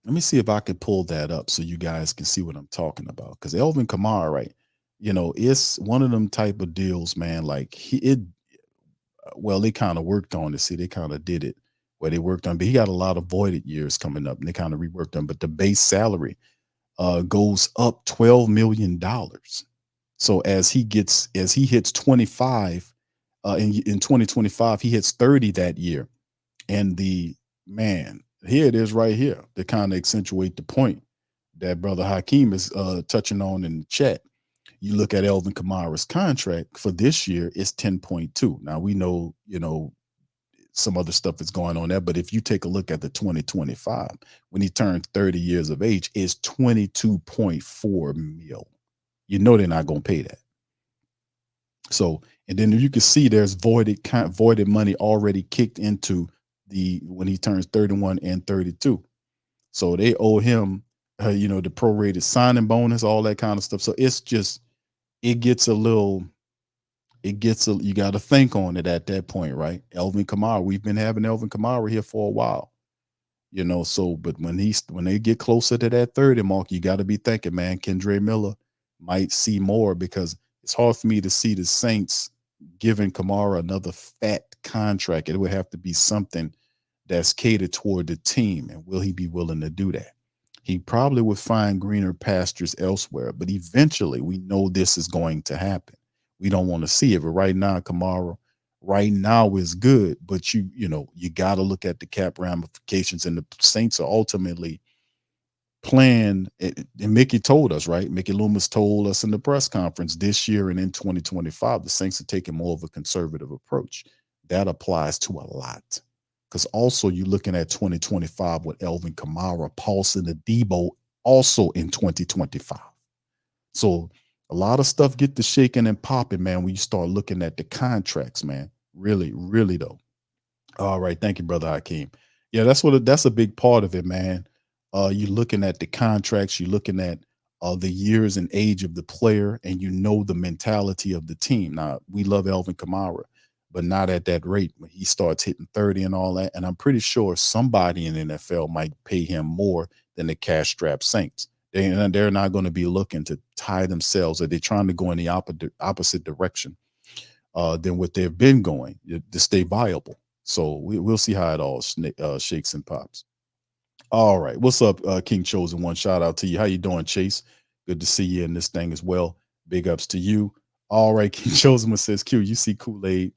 Let me see if I can pull that up so you guys can see what I'm talking about. Because Alvin Kamara, right? It's one of them type of deals, man. Like they kind of worked on it. See, they kind of did it where they worked on, but he got a lot of voided years coming up and they kind of reworked them. But the base salary goes up $12 million. So as he hits 25 in 2025, he hits 30 that year. And here it is right here to kind of accentuate the point that Brother Hakeem is touching on in the chat. You look at Alvin Kamara's contract for this year, it's 10.2. Now we know, some other stuff is going on there, but if you take a look at the 2025, when he turned 30 years of age, it's 22.4 mil. They're not going to pay that. So, and then you can see there's voided money already kicked into when he turns 31 and 32. So they owe him, the prorated signing bonus, all that kind of stuff. So it's just, you got to think on it at that point, right? Alvin Kamara, we've been having Alvin Kamara here for a while, but when they get closer to that 30 mark, you got to be thinking, man, Kendre Miller might see more, because it's hard for me to see the Saints giving Kamara another fat contract. It would have to be something that's catered toward the team. And will he be willing to do that? He probably would find greener pastures elsewhere, but eventually we know this is going to happen. We don't want to see it, but right now, Kamara right now is good, but you got to look at the cap ramifications, and the Saints are ultimately plan, and Mickey told us, right? Mickey Loomis told us in the press conference this year and in 2025, the Saints are taking more of a conservative approach. That applies to a lot. Because also you're looking at 2025 with Elvin Kamara, Paulson, Adebo also in 2025. So a lot of stuff get to shaking and popping, man, when you start looking at the contracts, man. Really, really though. All right. Thank you, Brother Hakeem. Yeah, that's a big part of it, man. You're looking at the contracts, you're looking at the years and age of the player, and you know the mentality of the team. Now, we love Elvin Kamara, but not at that rate when he starts hitting 30 and all that. And I'm pretty sure somebody in the NFL might pay him more than the cash strapped Saints. They're not going to be looking to tie themselves, or they're trying to go in the opposite direction than what they've been going to stay viable. So we'll see how it all shakes and pops. All right. What's up, King Chosen One? Shout out to you. How you doing, Chase? Good to see you in this thing as well. Big ups to you. All right. King Chosen One says, Q, you see Kool-Aid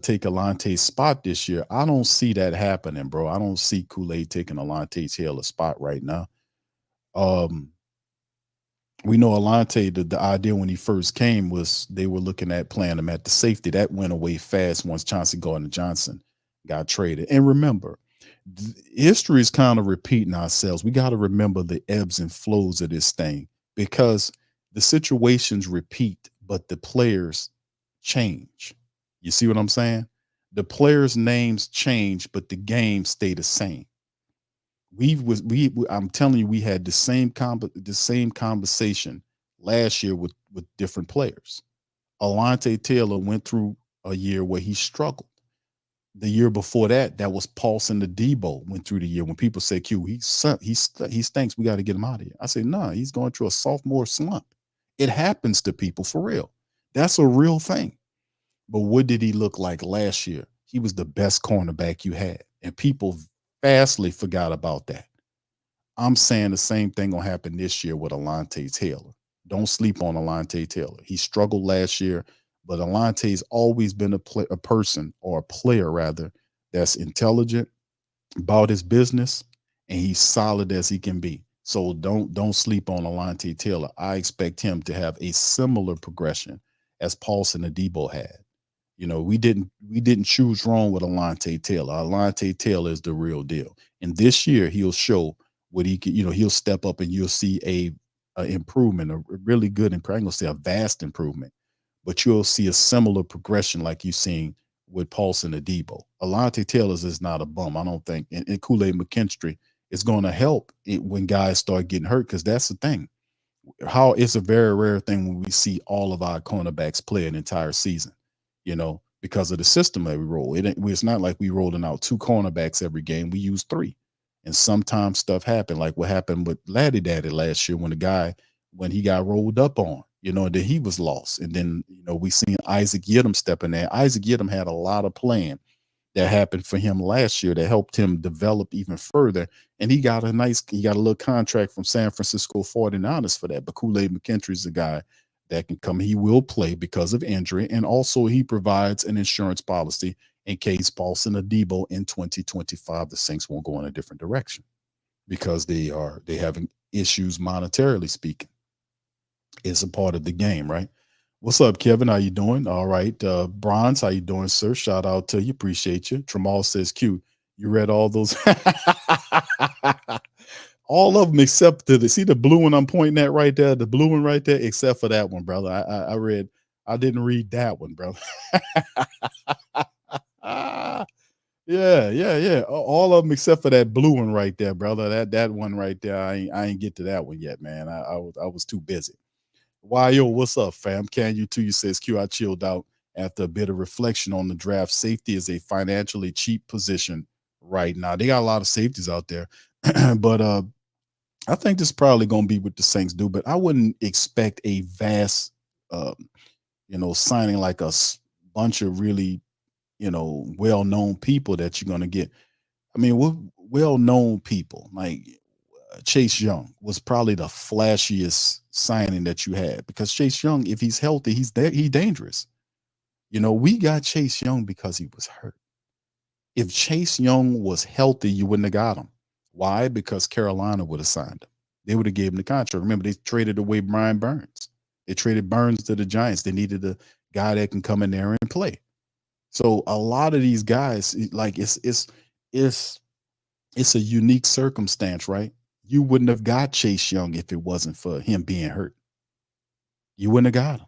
take Alonte's spot this year. I don't see that happening, bro. I don't see Kool-Aid taking Alonte Taylor's spot right now. We know Alonte, the idea when he first came was they were looking at playing him at the safety. That went away fast once Chauncey Gardner-Johnson got traded. And remember, history is kind of repeating ourselves. We got to remember the ebbs and flows of this thing, because the situations repeat, but the players change. You see what I'm saying? The players' names change, but the game stay the same. I'm telling you, we had the same conversation last year with different players. Alonte Taylor went through a year where he struggled. The year before that, that was Paulson Adebo went through the year when people say, Q, he stinks. We got to get him out of here. I say, nah, he's going through a sophomore slump. It happens to people for real. That's a real thing. But what did he look like last year? He was the best cornerback you had. And people vastly forgot about that. I'm saying the same thing gonna happen this year with Alonte Taylor. Don't sleep on Alonte Taylor. He struggled last year, but Alonte's always been a person, or a player rather, that's intelligent about his business, and he's solid as he can be. So don't sleep on Alonte Taylor. I expect him to have a similar progression as Paulson Adebo had. You know, we didn't choose wrong with Alonte Taylor. Alonte Taylor is the real deal. And this year he'll show what he can, he'll step up, and you'll see a improvement, a really good improvement. I'm gonna say a vast improvement, but you'll see a similar progression like you've seen with Paulson Adebo. Alonte Taylor's is not a bum, I don't think. And Kool-Aid McKinstry is going to help when guys start getting hurt, because that's the thing. How it's a very rare thing when we see all of our cornerbacks play an entire season, because of the system that we roll. It's not like we rolling out 2 cornerbacks every game. We use 3. And sometimes stuff happened, like what happened with Laddie Daddy last year when he got rolled up on, and then he was lost. And then, we seen Isaac Yiadom step in there. Isaac Yiadom had a lot of playing that happened for him last year that helped him develop even further. And he got a little contract from San Francisco 49ers for that. But Kool-Aid McKinstry is a guy that can come. He will play because of injury. And also he provides an insurance policy in case Paulson Adebo in 2025, the Saints won't go in a different direction, because they having issues monetarily speaking. It's a part of the game, right? What's up, Kevin? How you doing? All right. Bronze, how you doing, sir? Shout out to you. Appreciate you. Tramal says, Q, you read all those? All of them except see the blue one I'm pointing at right there, the blue one right there, except for that one, brother. I didn't read that one, brother. Yeah. All of them except for that blue one right there, brother. That one right there. I ain't get to that one yet, man. I was too busy. Yo, what's up, fam? Can you too? You says, Q, I chilled out after a bit of reflection on the draft. Safety is a financially cheap position right now. They got a lot of safeties out there, but I think this is probably going to be what the Saints do. But I wouldn't expect a vast, signing like a bunch of really, well-known people that you're going to get. I mean, well-known people like Chase Young was probably the flashiest signing that you had, because Chase Young, if he's healthy, he's dangerous. We got Chase Young because he was hurt. If Chase Young was healthy, you wouldn't have got him. Why? Because Carolina would have signed him. they would have gave him the contract. Remember, they traded away Brian Burns. They traded Burns to the Giants. They needed a guy that can come in there and play. So a lot of these guys, like it's it's a unique circumstance, right? You wouldn't have got Chase Young if it wasn't for him being hurt. You wouldn't have got him.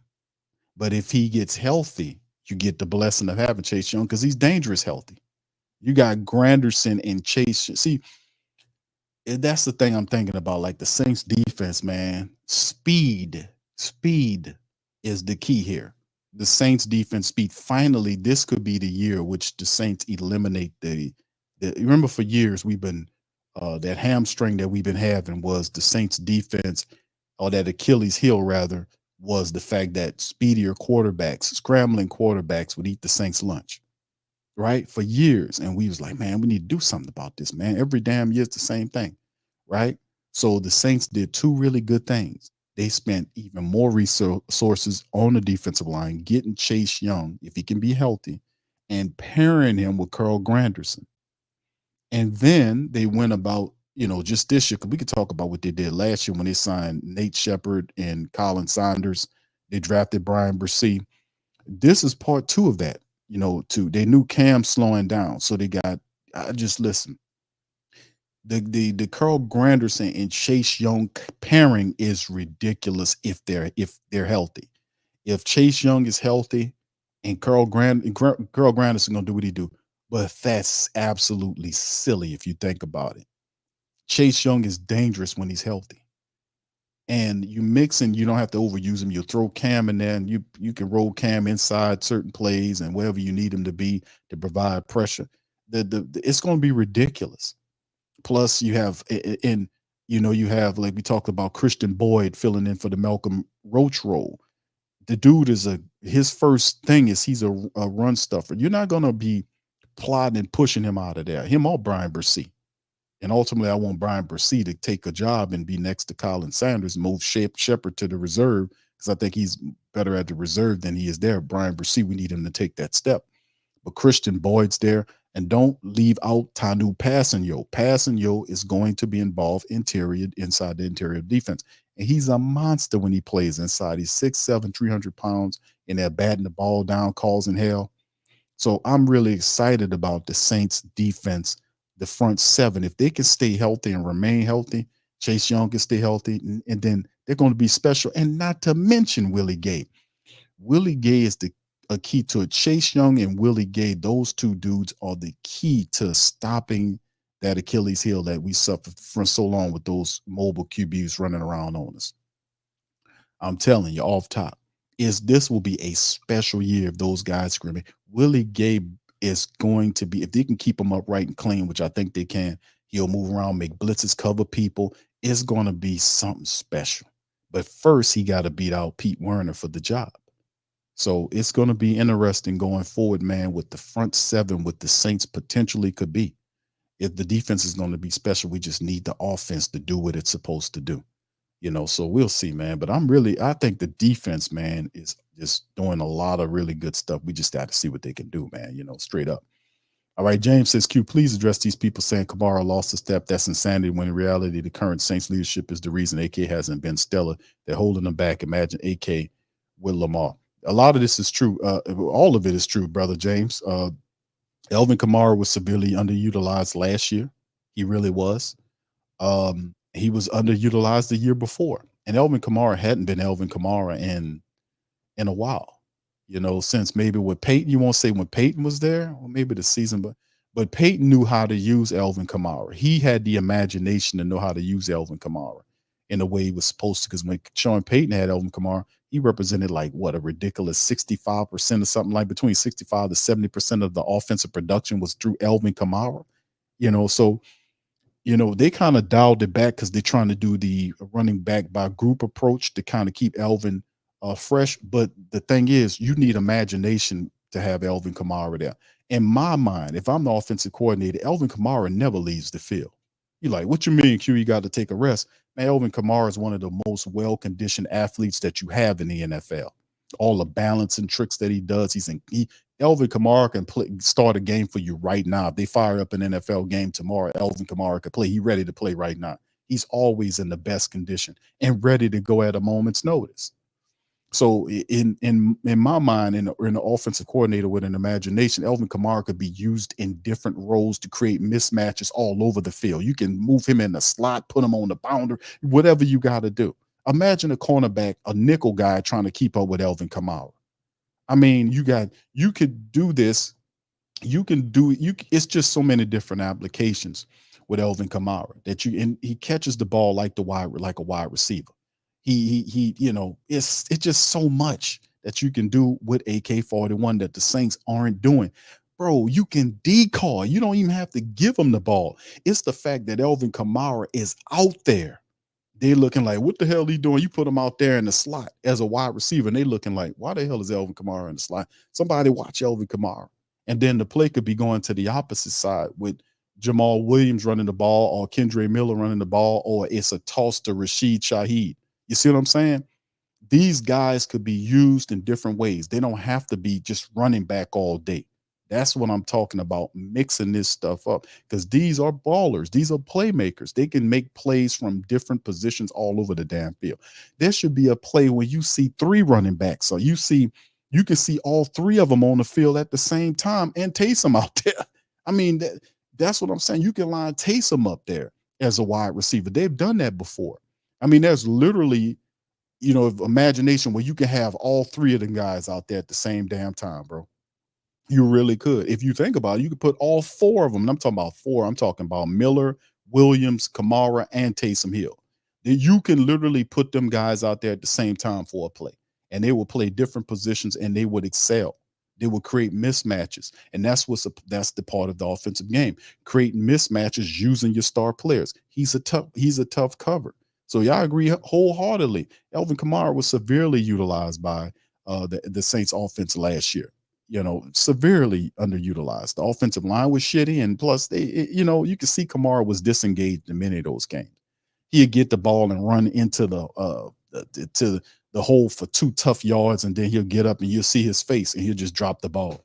But if he gets healthy, you get the blessing of having Chase Young because he's dangerous healthy. You got Granderson and Chase. See, that's the thing I'm thinking about. Like the Saints defense, man, speed is the key here. The Saints defense speed. Finally, this could be the year which the Saints eliminate the remember for years we've been that hamstring that we've been having was the Saints defense, or that Achilles heel rather, was the fact that speedier quarterbacks, scrambling quarterbacks would eat the Saints lunch, right? For years. And we was like, man, we need to do something about this, man. Every damn year it's the same thing, right? So the Saints did two really good things. They spent even more resources on the defensive line, getting Chase Young, if he can be healthy, and pairing him with Carl Granderson. And then they went about, just this year, because we could talk about what they did last year when they signed Nate Shepard and Colin Saunders. They drafted Brian Bresee. This is part two of that, too. They knew Cam slowing down. So they got, just listen. The Carl Granderson and Chase Young pairing is ridiculous if they're healthy. If Chase Young is healthy and Carl Granderson gonna do what he do, but that's absolutely silly if you think about it. Chase Young is dangerous when he's healthy. And you mix and you don't have to overuse him. You throw Cam in there and you can roll Cam inside certain plays and wherever you need him to be to provide pressure. It's going to be ridiculous. Plus you have you have, like we talked about, Christian Boyd filling in for the Malcolm Roach role. The dude is his first thing is he's a run stuffer. You're not going to be plotting and pushing him out of there. Him or Brian Bresee. And ultimately, I want Brian Bresee to take a job and be next to Colin Sanders, move Shepard to the reserve, because I think he's better at the reserve than he is there. Brian Bresee, we need him to take that step. But Christian Boyd's there. And don't leave out Tanu Passanio. Passanio is going to be involved inside the interior defense. And he's a monster when he plays inside. He's 6'7", 300 pounds, and they're batting the ball down, causing hell. So I'm really excited about the Saints defense, the front seven. If they can stay healthy and remain healthy, Chase Young can stay healthy, and then they're going to be special. And not to mention Willie Gay. Willie Gay is a key to it. Chase Young and Willie Gay, those two dudes are the key to stopping that Achilles heel that we suffered for so long with those mobile QBs running around on us. I'm telling you, off top, this will be a special year if those guys screaming. Willie Gay is going to be, if they can keep him upright and clean, which I think they can, he'll move around, make blitzes, cover people. It's going to be something special. But first, he got to beat out Pete Werner for the job. So it's going to be interesting going forward, man, with the front seven, what the Saints potentially could be. If the defense is going to be special, we just need the offense to do what it's supposed to do. So we'll see, man. But I think the defense, man, is just doing a lot of really good stuff. We just got to see what they can do, man, straight up. All right, James says, Q, please address these people saying Kamara lost a step. That's insanity, when in reality, the current Saints leadership is the reason AK hasn't been stellar. They're holding them back. Imagine AK with Lamar. A lot of this is true. All of it is true, brother James. Alvin Kamara was severely underutilized last year. He really was. He was underutilized the year before. And Alvin Kamara hadn't been Alvin Kamara in a while. Since maybe with Peyton, you won't say when Peyton was there, or maybe the season, but Peyton knew how to use Alvin Kamara. He had the imagination to know how to use Alvin Kamara in the way he was supposed to. Because when Sean Payton had Alvin Kamara, he represented a ridiculous 65% or something, like between 65 to 70% of the offensive production was through Alvin Kamara. So they kind of dialed it back because they're trying to do the running back by group approach to kind of keep Alvin fresh. But the thing is, you need imagination to have Alvin Kamara there. In my mind, if I'm the offensive coordinator, Alvin Kamara never leaves the field. You're like, what you mean, Q? You got to take a rest. Man, Alvin Kamara is one of the most well-conditioned athletes that you have in the NFL. All the balance and tricks that he does, Alvin Kamara can start a game for you right now. If they fire up an NFL game tomorrow, Alvin Kamara could play. He's ready to play right now. He's always in the best condition and ready to go at a moment's notice. So in my mind, in an offensive coordinator with an imagination, Elvin Kamara could be used in different roles to create mismatches all over the field. You can move him in the slot, put him on the boundary, whatever you got to do. Imagine a cornerback, a nickel guy trying to keep up with Elvin Kamara. I mean, you could do this. You can do you. It's just so many different applications with Elvin Kamara that and he catches the ball like a wide receiver. It's just so much that you can do with AK-41 that the Saints aren't doing. Bro, you can decoy. You don't even have to give him the ball. It's the fact that Elvin Kamara is out there. They're looking like, what the hell are you doing? You put him out there in the slot as a wide receiver, and they looking like, why the hell is Elvin Kamara in the slot? Somebody watch Elvin Kamara. And then the play could be going to the opposite side with Jamal Williams running the ball or Kendre Miller running the ball, or it's a toss to Rashid Shaheed. You see what I'm saying? These guys could be used in different ways. They don't have to be just running back all day. That's what I'm talking about, mixing this stuff up, because these are ballers. These are playmakers. They can make plays from different positions all over the damn field. There should be a play where you see 3 running backs, or you can see all 3 of them on the field at the same time and Taysom out there. I mean, that's what I'm saying. You can line Taysom up there as a wide receiver. They've done that before. I mean, there's literally, imagination where you can have all 3 of them guys out there at the same damn time, bro. You really could. If you think about it, you could put all 4 of them. And I'm talking about 4. I'm talking about Miller, Williams, Kamara, and Taysom Hill. You can literally put them guys out there at the same time for a play, and they will play different positions and they would excel. They will create mismatches, and that's the part of the offensive game. Creating mismatches using your star players. He's a tough cover. So y'all agree wholeheartedly. Elvin Kamara was severely utilized by the Saints offense last year. Severely underutilized. The offensive line was shitty, and plus you can see Kamara was disengaged in many of those games. He'd get the ball and run into the hole for 2 tough yards, and then he'll get up and you'll see his face and he'll just drop the ball.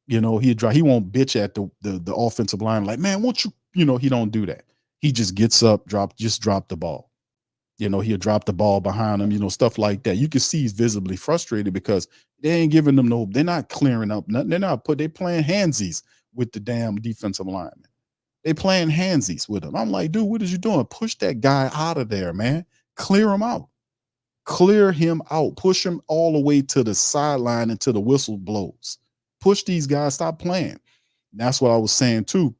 He won't bitch at the offensive line like, man, won't you? He don't do that. He just gets up, drop the ball. He'll drop the ball behind him, stuff like that. You can see he's visibly frustrated because they ain't giving them they're not clearing up nothing. They're playing handsies with the damn defensive lineman. They playing handsies with him. I'm like, dude, what is you doing? Push that guy out of there, man. Clear him out. Clear him out. Push him all the way to the sideline until the whistle blows. Push these guys. Stop playing. And that's what I was saying too.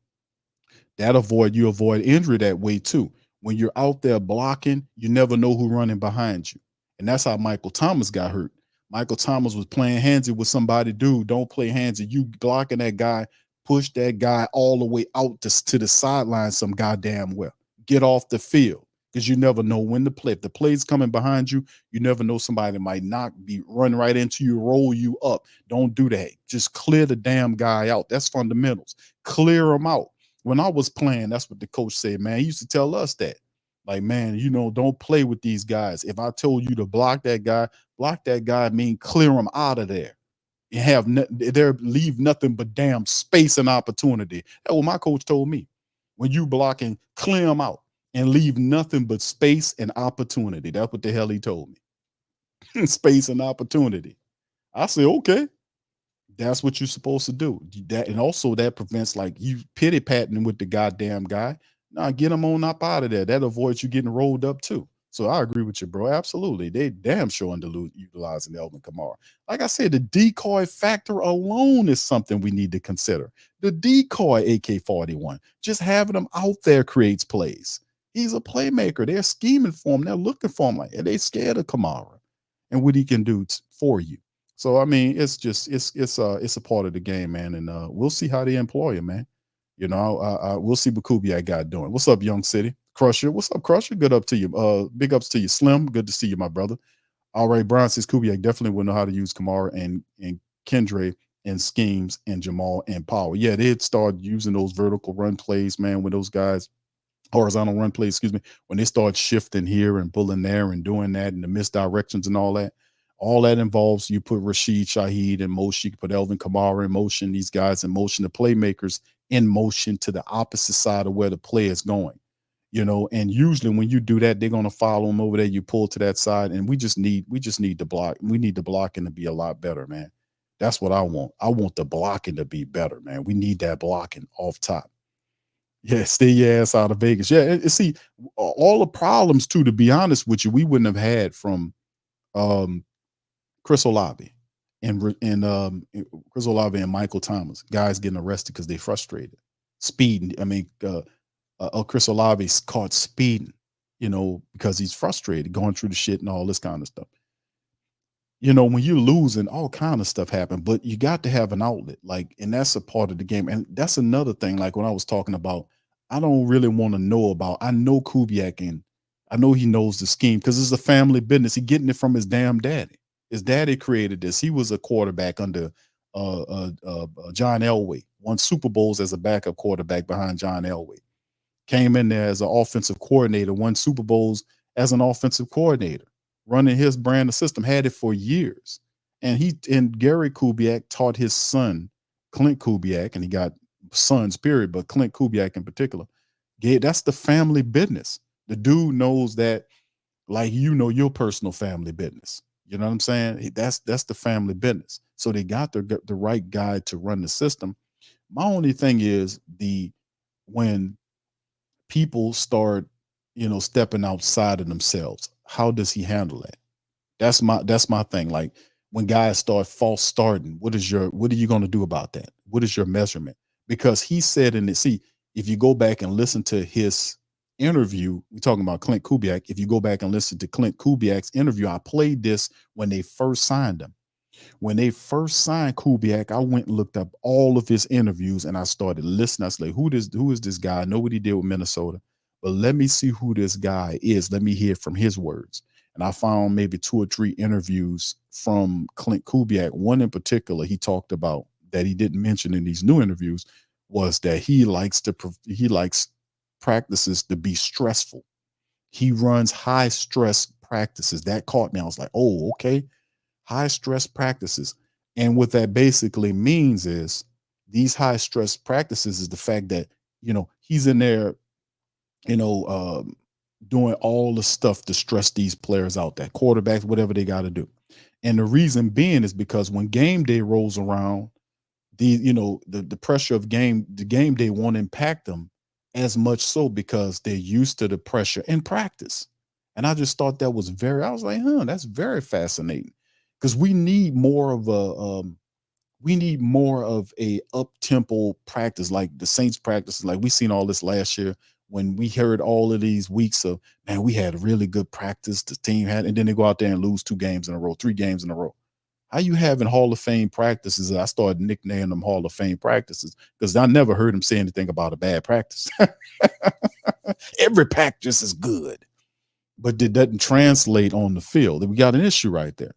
You avoid injury that way too. When you're out there blocking, you never know who's running behind you. And that's how Michael Thomas got hurt. Michael Thomas was playing handsy with somebody. Dude, don't play handsy. You blocking that guy, push that guy all the way out to the sideline some goddamn well. Get off the field, because you never know when to play. If the play's coming behind you, you never know, somebody might run right into you, roll you up. Don't do that. Just clear the damn guy out. That's fundamentals. Clear him out. When I was playing, that's what the coach said, man. He used to tell us that. Like, man, don't play with these guys. If I told you to block that guy mean clear him out of there. And leave nothing but damn space and opportunity. That's what my coach told me. When you blocking, clear him out and leave nothing but space and opportunity. That's what the hell he told me. Space and opportunity. I said, okay. That's what you're supposed to do. And also that prevents like you pity patting with the goddamn guy. Nah, get him on up out of there. That avoids you getting rolled up too. So I agree with you, bro. Absolutely. They damn sure underutilizing Elvin Kamara. Like I said, the decoy factor alone is something we need to consider. The decoy AK-41, just having him out there creates plays. He's a playmaker. They're scheming for him. They're looking for him like, and they scared of Kamara and what he can do for you. So I mean, it's a part of the game, man, and we'll see how they employ him, man. We'll see what Kubiak got doing. What's up, Young City Crusher? What's up, Crusher? Good up to you. Big ups to you, Slim. Good to see you, my brother. All right, Brian says Kubiak definitely will know how to use Kamara and Kendre and schemes and Jamal and Power. Yeah, they'd start using those vertical run plays, man. When those guys horizontal run plays, excuse me, when they start shifting here and pulling there and doing that and the misdirections and all that involves you put Rashid Shaheed in motion, you can put Elvin Kamara in motion, these guys in motion, the playmakers in motion to the opposite side of where the play is going. And usually when you do that, they're gonna follow him over there. You pull to that side, and we just need to block. We need the blocking to be a lot better, man. That's what I want. I want the blocking to be better, man. We need that blocking off top. Yeah, stay your ass out of Vegas. Yeah, see, all the problems too. To be honest with you, we wouldn't have had from um, Chris Olave Chris Olave and Michael Thomas, guys getting arrested because they frustrated, speeding. I mean, Chris Olave's caught speeding, because he's frustrated, going through the shit and all this kind of stuff. When you're losing, all kind of stuff happen, but you got to have an outlet, and that's a part of the game. And that's another thing, like when I was talking about, I don't really want to know about, I know Kubiak, and I know he knows the scheme because it's a family business. He getting it from his damn daddy. His daddy created this. He was a quarterback under John Elway, won Super Bowls as a backup quarterback behind John Elway. Came in there as an offensive coordinator, won Super Bowls as an offensive coordinator, running his brand of system, had it for years. And Gary Kubiak taught his son, Clint Kubiak, and he got sons, period, but Clint Kubiak in particular. That's the family business. The dude knows that, like your personal family business. You know what I'm saying? That's the family business. So they got the right guy to run the system. My only thing is when people start, stepping outside of themselves, how does he handle that? That's my thing. Like when guys start false starting, what are you going to do about that? What is your measurement? Because he said if you go back and listen to his interview, we're talking about Clint Kubiak. If you go back and listen to Clint Kubiak's interview, I played this when they first signed him. When they first signed Kubiak, I went and looked up all of his interviews and I started listening. I was like, who is this guy? I know what he did with Minnesota, but let me see who this guy is. Let me hear from his words. And I found maybe 2 or 3 interviews from Clint Kubiak. One in particular, he talked about that he didn't mention in these new interviews was that he likes practices to be stressful. He runs high stress practices. That caught me. I was like, oh, okay. High stress practices. And what that basically means is these high stress practices is the fact that, he's in there, doing all the stuff to stress these players out, that quarterbacks, whatever they got to do. And the reason being is because when game day rolls around, the pressure of the game day won't impact them as much, so because they're used to the pressure in practice. And I just thought that was I was like, that's very fascinating, because we need more of a up tempo practice, like the Saints practices. Like we seen all this last year when we heard all of these weeks of, man, we had really good practice. The team had, and then they go out there and lose 2 games in a row, 3 games in a row. How you having Hall of Fame practices? I started nicknaming them Hall of Fame practices because I never heard him say anything about a bad practice. Every practice is good, but it doesn't translate on the field. We got an issue right there.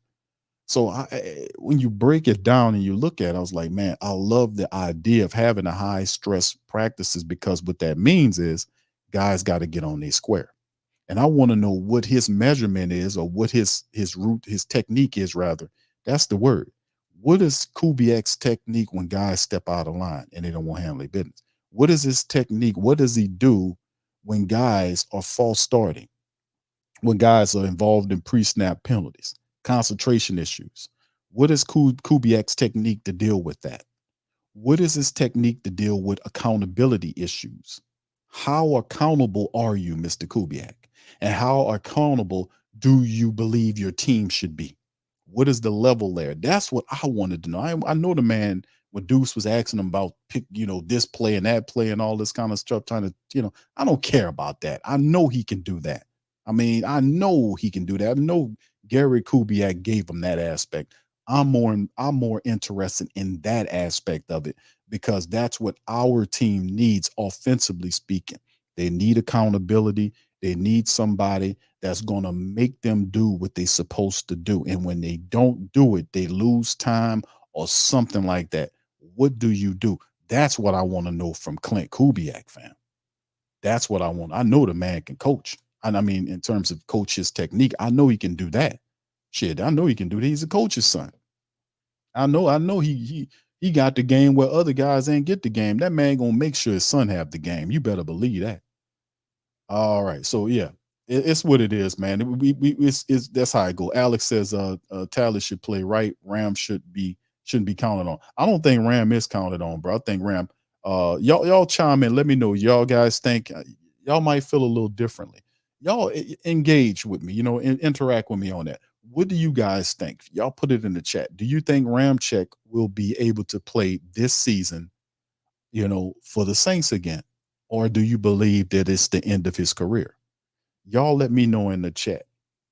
So when you break it down and you look at it, I was like, man, I love the idea of having a high stress practices, because what that means is guys got to get on their square. And I want to know what his measurement is, or what his technique is, rather. That's the word. What is Kubiak's technique when guys step out of line and they don't want to handle their business? What is his technique? What does he do when guys are false starting? When guys are involved in pre-snap penalties, concentration issues? What is Kubiak's technique to deal with that? What is his technique to deal with accountability issues? How accountable are you, Mr. Kubiak? And how accountable do you believe your team should be? What is the level there? That's what I wanted to know. I know the man, when Deuce was asking him about this play and that play and all this kind of stuff, trying to, I don't care about that. I know he can do that. I mean, I know he can do that. I know Gary Kubiak gave him that aspect. I'm more interested in that aspect of it, because that's what our team needs offensively speaking. They need accountability. They need somebody that's going to make them do what they're supposed to do. And when they don't do it, they lose time or something like that. What do you do? That's what I want to know from Clint Kubiak, fam. That's what I want. I know the man can coach. And I mean, in terms of coach his technique, I know he can do that. Shit, I know he can do that. He's a coach's son. I know he got the game where other guys ain't get the game. That man gonna make sure his son have the game. You better believe that. All right. So yeah, it's what it is, man. It's that's how I go. Alex says Tyler should play right. Ram shouldn't be counted on. I don't think Ram is counted on, bro. I think Ram y'all chime in. Let me know. Y'all guys think y'all might feel a little differently. Y'all engage with me, interact with me on that. What do you guys think? Y'all put it in the chat. Do you think Ramczyk will be able to play this season, for the Saints again? Or do you believe that it's the end of his career? Y'all let me know in the chat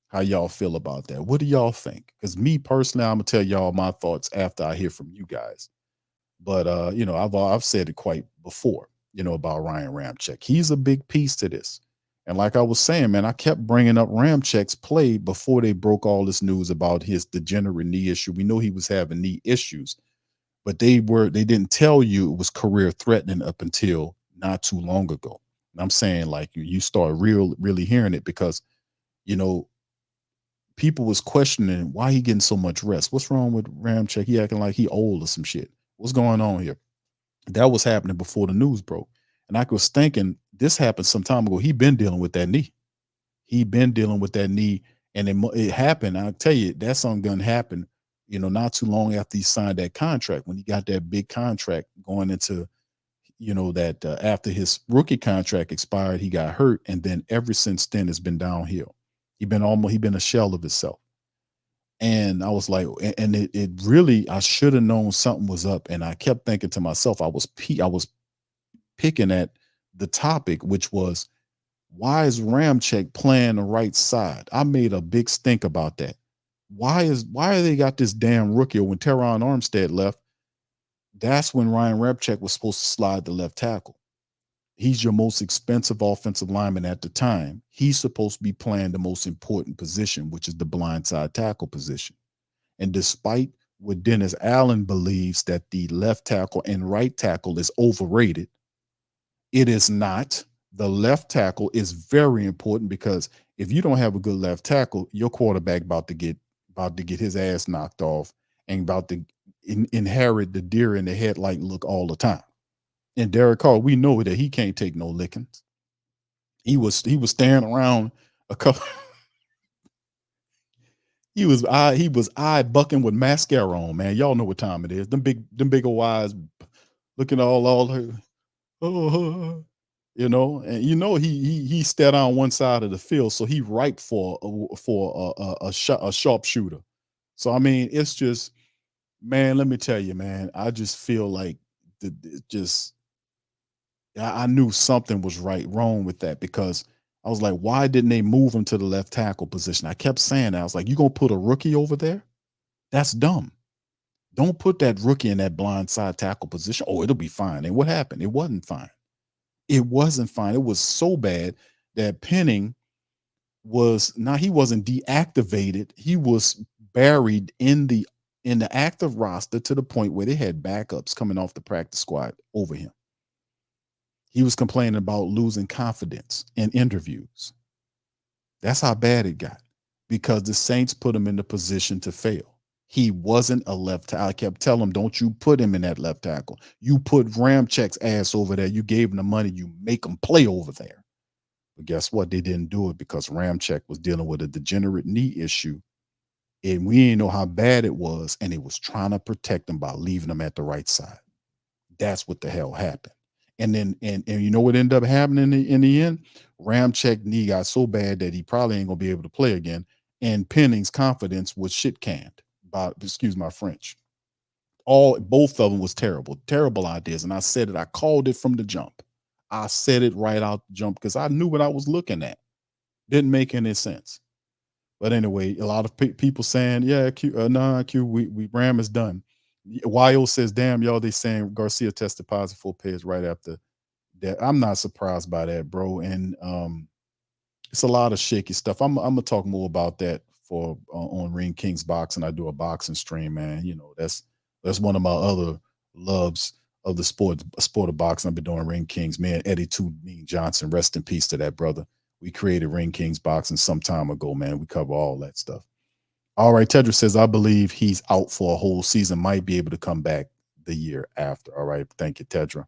how y'all feel about that. What do y'all think? Because me personally, I'm gonna tell y'all my thoughts after I hear from you guys. But I've said it quite before, about Ryan Ramczyk. He's a big piece to this. And like I was saying, man, I kept bringing up Ramczyk's play before they broke all this news about his degenerate knee issue. We know he was having knee issues, but they didn't tell you it was career threatening up until not too long ago. And I'm saying, like, you start really hearing it because you know people was questioning why he getting so much rest. What's wrong with Ramczyk? He acting like he old or some shit. What's going on here? That was happening before the news broke, and I was thinking this happened some time ago. He been dealing with that knee. He been dealing with that knee, and it happened. I'll tell you, that something gonna happen. Not too long after he signed that contract, when he got that big contract going into, that after his rookie contract expired, he got hurt, and then ever since then it's been downhill. He been a shell of himself. And I was like, and it really, I should have known something was up. And I kept thinking to myself, I was picking at the topic, which was, why is Ramczyk playing the right side? I made a big stink about that. Why are they got this damn rookie? When Teron Armstead left, that's when Ryan Ramczyk was supposed to slide the left tackle. He's your most expensive offensive lineman at the time. He's supposed to be playing the most important position, which is the blindside tackle position. And despite what Dennis Allen believes that the left tackle and right tackle is overrated, it is not. The left tackle is very important, because if you don't have a good left tackle, your quarterback about to get his ass knocked off and about to inherit the deer in the headlight look all the time. And Derek Carr, we know that he can't take no lickings. He was staring around a couple. He was eye bucking with mascara on, man. Y'all know what time it is. Them big old eyes looking all her, oh, and he stepped on one side of the field, so he ripe for a sharpshooter. So I mean, it's just, man, let me tell you, man, I just feel like I knew something was wrong with that, because I was like, why didn't they move him to the left tackle position? I kept saying that. I was like, you gonna put a rookie over there? That's dumb. Don't put that rookie in that blind side tackle position. Oh, it'll be fine. And what happened? It wasn't fine. It wasn't fine. It was so bad that Penning he wasn't deactivated. He was buried in the active roster to the point where they had backups coming off the practice squad over him. He was complaining about losing confidence in interviews. That's how bad it got, because the Saints put him in the position to fail. He wasn't a left tackle. I kept telling him, don't you put him in that left tackle. You put Ramczyk's ass over there. You gave him the money. You make him play over there. But guess what? They didn't do it, because Ramczyk was dealing with a degenerate knee issue, and we didn't know how bad it was, and it was trying to protect him by leaving him at the right side. That's what the hell happened. And then and you know what ended up happening in the end? Ramczyk knee got so bad that he probably ain't gonna be able to play again. And Penning's confidence was shit canned. Excuse my French. Both of them was terrible ideas. And I said it. I called it from the jump. I said it right out the jump, because I knew what I was looking at. Didn't make any sense. But anyway, a lot of people saying, yeah, Q, we Ram is done. YO says, damn, y'all, they saying Garcia tested positive for PEDS right after that. I'm not surprised by that, bro. And it's a lot of shaky stuff. I'm gonna talk more about that for on Ring Kings Boxing. I do a boxing stream, man. That's one of my other loves of the sport of boxing. I've been doing Ring Kings, man. Eddie Too Mean Johnson, rest in peace to that brother. We created Ring Kings Boxing some time ago, man. We cover all that stuff. All right, Tedra says, I believe he's out for a whole season, might be able to come back the year after. All right, thank you, Tedra.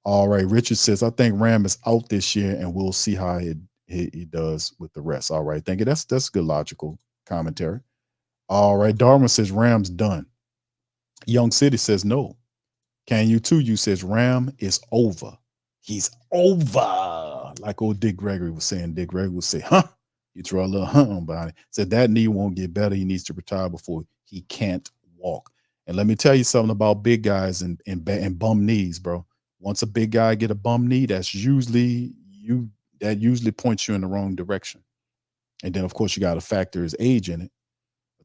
All right. Richard says, I think Ram is out this year and we'll see how he does with the rest. All right. Thank you. That's good logical commentary. All right. Darwin says Ram's done. Young City says no. Can you too? You says Ram is over. He's over. Like old Dick Gregory was saying. Dick Gregory would say, huh? You throw a little huh on behind it. Said that knee won't get better. He needs to retire before he can't walk. And let me tell you something about big guys and bum knees, bro. Once a big guy get a bum knee, that usually points you in the wrong direction. And then of course you got to factor his age in it.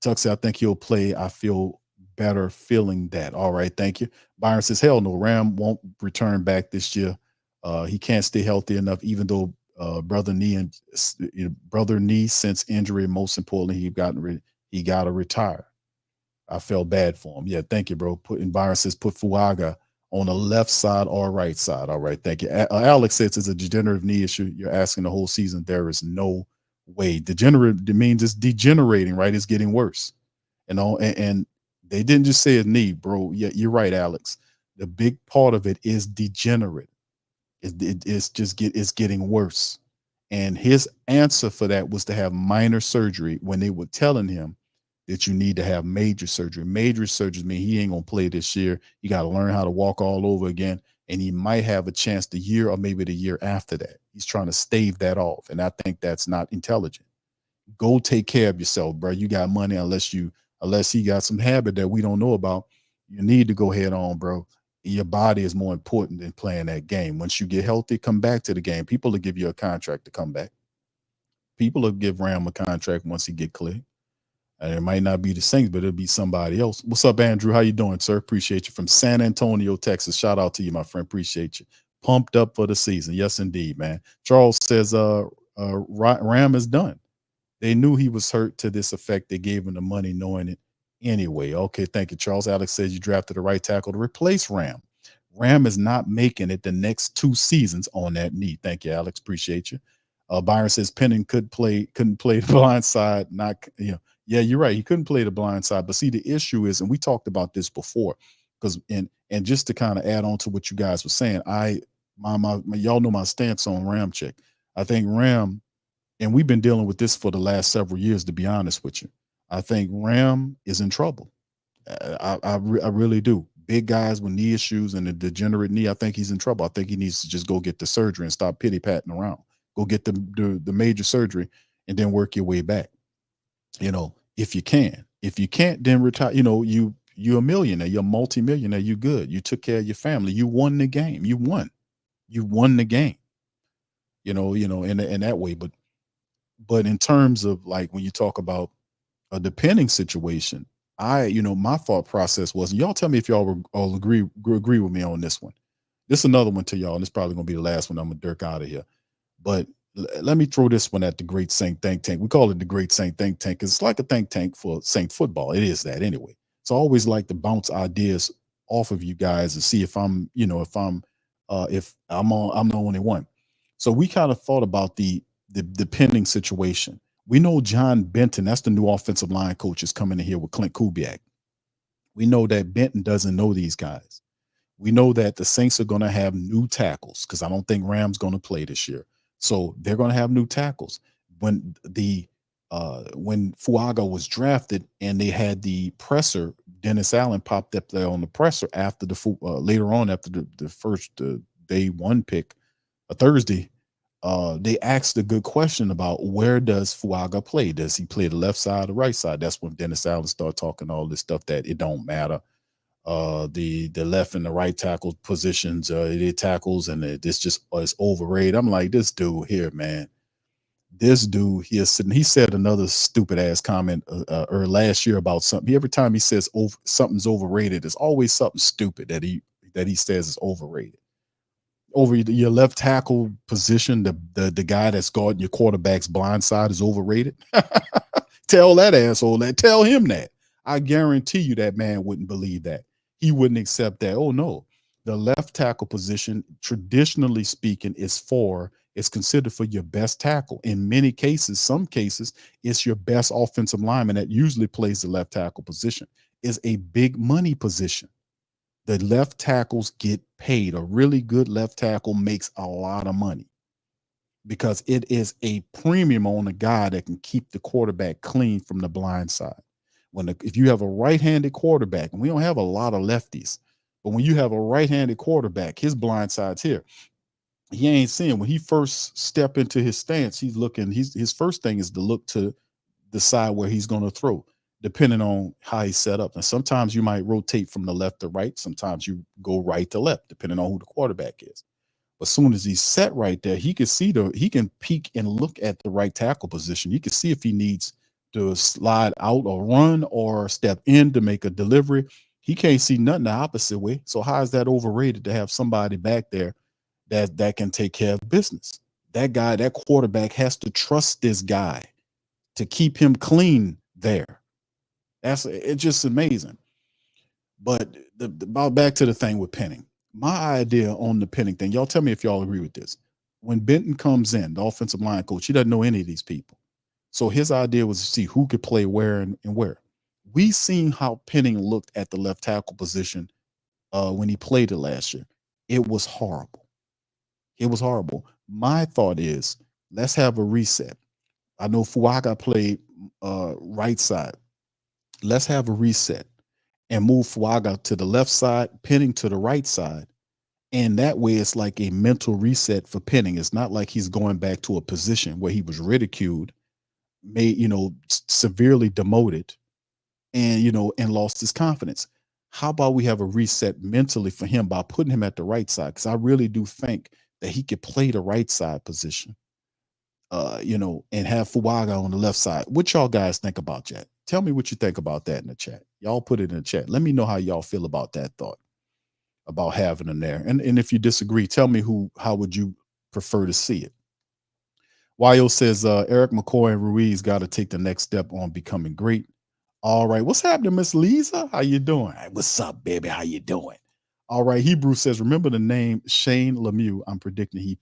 Tuxie, I think he'll play. I feel better feeling that. All right, thank you. Byron says, hell no, Ram won't return back this year. He can't stay healthy enough, even though brother knee since injury. Most importantly, he got to retire. I felt bad for him. Yeah, thank you, bro. Byron says put Fuaga on the left side or right side. All right, thank you. Alex says it's a degenerative knee issue. You're asking the whole season. There is no way. Degenerate means it's degenerating, right? It's getting worse. And they didn't just say a knee, bro. Yeah, you're right, Alex. The big part of it is degenerate. It's getting worse. And his answer for that was to have minor surgery when they were telling him that you need to have major surgery. Major surgery mean he ain't gonna play this year. You got to learn how to walk all over again. And he might have a chance the year or maybe the year after that. He's trying to stave that off. And I think that's not intelligent. Go take care of yourself, bro. You got money unless he got some habit that we don't know about. You need to go head on, bro. Your body is more important than playing that game. Once you get healthy, come back to the game. People will give you a contract to come back. People will give Ram a contract once he get clear. And it might not be the Saints, but it'll be somebody else. What's up, Andrew? How you doing, sir? Appreciate you from San Antonio, Texas. Shout out to you, my friend. Appreciate you. Pumped up for the season. Yes, indeed, man. Charles says Ram is done. They knew he was hurt to this effect. They gave him the money knowing it anyway. Okay, thank you, Charles. Alex says you drafted the right tackle to replace Ram. Ram is not making it the next 2 seasons on that knee. Thank you, Alex. Appreciate you. Byron says Penning couldn't play the blind side. Yeah, you're right. He couldn't play the blind side. But see, the issue is, and we talked about this before, because and just to kind of add on to what you guys were saying, y'all know my stance on Ramczyk. I think Ram, and we've been dealing with this for the last several years, to be honest with you. I think Ram is in trouble. I really do. Big guys with knee issues and a degenerate knee, I think he's in trouble. I think he needs to just go get the surgery and stop pity-patting around. Go get the major surgery and then work your way back. If you can. If you can't, then retire. You're a millionaire. You're a multimillionaire. You're good. You took care of your family. You won the game. You won the game. In that way. But in terms of like when you talk about a depending situation, my thought process was, y'all tell me if y'all will all agree with me on this one. This is another one to y'all, and it's probably gonna be the last one. I'm gonna dirk out of here. But let me throw this one at the Great Saint Think Tank. We call it the Great Saint Think Tank because it's like a think tank for Saint football. It is that anyway. So I always like to bounce ideas off of you guys and see if I'm the only one. So we kind of thought about the pending situation. We know John Benton, that's the new offensive line coach, is coming in here with Clint Kubiak. We know that Benton doesn't know these guys. We know that the Saints are going to have new tackles because I don't think Ram's going to play this year. So they're going to have new tackles. When Fuaga was drafted and they had the presser, Dennis Allen popped up there on the presser after later on after the first day 1 pick, a Thursday. They asked a good question about where does Fuaga play? Does he play the left side or right side? That's when Dennis Allen started talking all this stuff that it don't matter. The left and the right tackle positions, they tackles, and this just is overrated. I'm like, this dude here, man. This dude here sitting. He said another stupid ass comment or last year about something. Every time he says something's overrated, it's always something stupid that he says is overrated. Over your left tackle position, the guy that's guarding your quarterback's blind side is overrated. Tell that asshole that. Tell him that. I guarantee you that man wouldn't believe that. He wouldn't accept that. Oh no, the left tackle position, traditionally speaking, is considered for your best tackle. In many cases, some cases, it's your best offensive lineman that usually plays the left tackle position. Is a big money position. The left tackles get paid. A really good left tackle makes a lot of money because it is a premium on a guy that can keep the quarterback clean from the blind side. If you have a right-handed quarterback, and we don't have a lot of lefties, but when you have a right-handed quarterback, his blind side's here. He ain't seeing when he first step into his stance. He's looking. His first thing is to look to the side where he's going to throw, depending on how he's set up. And sometimes you might rotate from the left to right. Sometimes you go right to left, depending on who the quarterback is. But as soon as he's set right there, he can peek and look at the right tackle position. You can see if he needs to slide out or run or step in to make a delivery. He can't see nothing the opposite way. So how is that overrated to have somebody back there that can take care of business? That quarterback has to trust this guy to keep him clean there. It's just amazing. But about back to the thing with Penning. My idea on the Penning thing, y'all tell me if y'all agree with this. When Benton comes in, the offensive line coach, he doesn't know any of these people. So his idea was to see who could play where and where. We seen how Penning looked at the left tackle position when he played it last year. It was horrible. It was horrible. My thought is, let's have a reset. I know Fuaga played right side. Let's have a reset and move Fuaga to the left side, Penning to the right side. And that way it's like a mental reset for Penning. It's not like he's going back to a position where he was ridiculed, severely demoted, and lost his confidence. How about we have a reset mentally for him by putting him at the right side? Because I really do think that he could play the right side position, and have Fuaga on the left side. What y'all guys think about that? Tell me what you think about that in the chat. Y'all put it in the chat. Let me know how y'all feel about that thought, about having him there. And if you disagree, tell me how would you prefer to see it? Yo says Eric McCoy and Ruiz got to take the next step on becoming great. All right. What's happening, Miss Lisa? How you doing? Hey, what's up, baby? How you doing? All right. Hebrew says, remember the name Shane Lemieux. I'm predicting he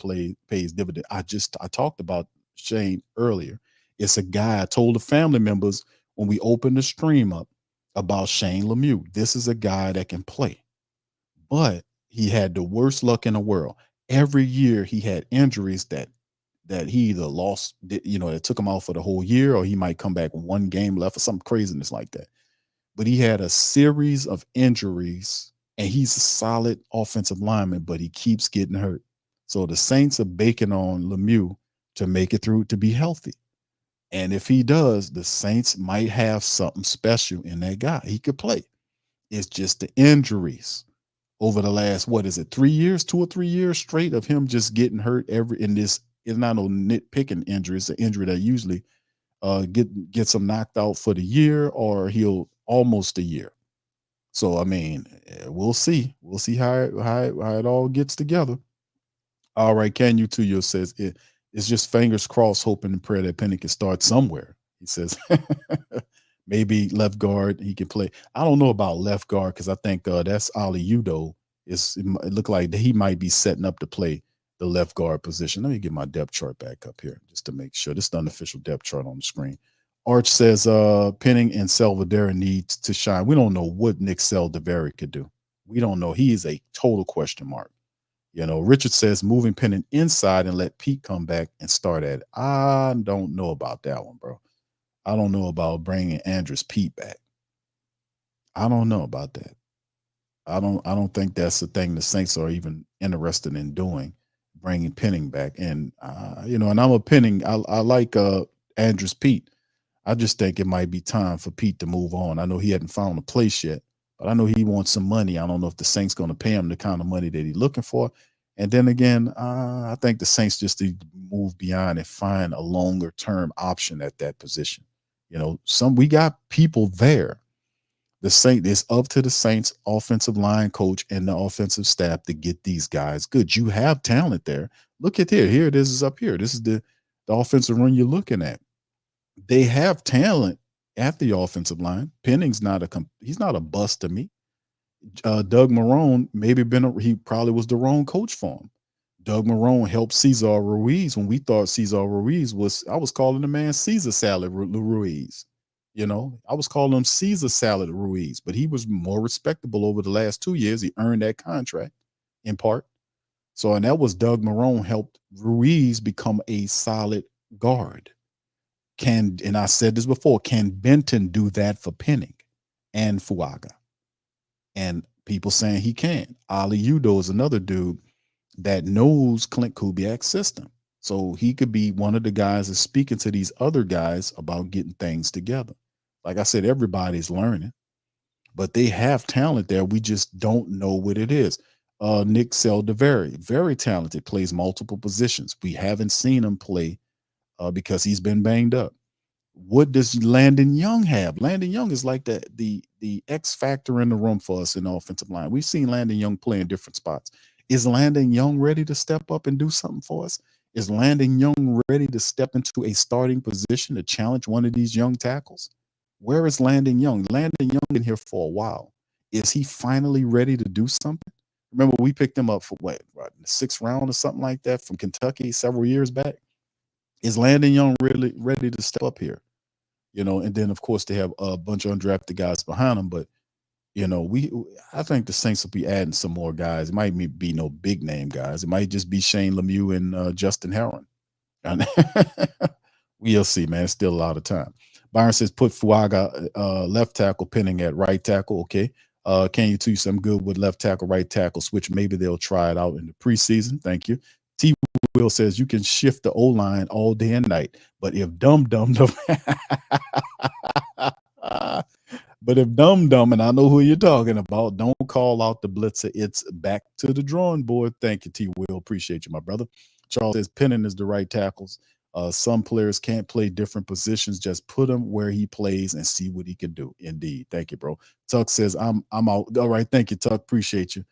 pays dividend. I talked about Shane earlier. It's a guy. I told the family members when we opened the stream up about Shane Lemieux. This is a guy that can play, but he had the worst luck in the world. Every year he had injuries that he either lost, that took him out for the whole year, or he might come back with one game left or some craziness like that. But he had a series of injuries, and he's a solid offensive lineman, but he keeps getting hurt. So the Saints are banking on Lemieux to make it through, to be healthy. And if he does, the Saints might have something special in that guy. He could play. It's just the injuries over the last, 2 or 3 years straight of him just getting hurt it's not no nitpicking injury. It's an injury that usually gets him knocked out for the year, or he'll almost a year. So I mean, we'll see. We'll see how it all gets together. All right, Can You Tuyo says it's just fingers crossed, hoping and prayer that Penny can start somewhere. He says maybe left guard he can play. I don't know about left guard because I think that's Ali Udo. It looked like he might be setting up to play the left guard position. Let me get my depth chart back up here just to make sure. This is the unofficial depth chart on the screen. Arch says Penning and Salvadera needs to shine. We don't know what Nick Salvadera could do. We don't know. He is a total question mark. Richard says moving Penning inside and let Pete come back and start at it. I don't know about that one, bro. I don't know about bringing Andrus Pete back. I don't know about that. I don't think that's the thing the Saints are even interested in doing, bringing Penning back. And and I'm a Penning. I like Andrus Pete. I just think it might be time for Pete to move on. I know he hadn't found a place yet, but I know he wants some money. I don't know if the Saints going to pay him the kind of money that he's looking for. And then again, I think the Saints just need to move beyond and find a longer term option at that position. We got people there. The Saints, it's up to the Saints offensive line coach and the offensive staff to get these guys good. You have talent there. Look at here. This is up here. This is the offensive run you're looking at. They have talent at the offensive line. Penning's he's not a bust to me. Doug Marrone he probably was the wrong coach for him. Doug Marrone helped Cesar Ruiz when we thought Cesar Ruiz I was calling the man Caesar Salad Ruiz. I was calling him Caesar Salad Ruiz, but he was more respectable over the last 2 years. He earned that contract in part. So, and that was Doug Marrone helped Ruiz become a solid guard. And I said this before, can Benton do that for Penning and Fuaga? And people saying he can. Ali Udo is another dude that knows Clint Kubiak's system. So he could be one of the guys that's speaking to these other guys about getting things together. Like I said, everybody's learning, but they have talent there. We just don't know what it is. Nick Seldaveri, very talented, plays multiple positions. We haven't seen him play because he's been banged up. What does Landon Young have? Landon Young is like the X factor in the room for us in the offensive line. We've seen Landon Young play in different spots. Is Landon Young ready to step up and do something for us? Is Landon Young ready to step into a starting position to challenge one of these young tackles? Where is Landon Young? Landon Young been here for a while. Is he finally ready to do something? Remember, we picked him up for what in the 6th round or something like that from Kentucky several years back. Is Landon Young really ready to step up here? And then of course they have a bunch of undrafted guys behind them, but I think the Saints will be adding some more guys. It might be no big name guys. It might just be Shane Lemieux and Justin Herron. We'll see, man. It's still a lot of time. Byron says put Fuaga left tackle, Penning at right tackle. Okay. Can you do some good with left tackle, right tackle switch? Maybe they'll try it out in the preseason. Thank you. T. Will says you can shift the O-line all day and night, but if dumb, but if dumb, and I know who you're talking about, don't call out the blitzer. It's back to the drawing board. Thank you, T. Will. Appreciate you, my brother. Charles says Penning is the right tackles. Some players can't play different positions. Just put him where he plays and see what he can do. Indeed. Thank you, bro. Tuck says I'm out. All right. Thank you, Tuck. Appreciate you.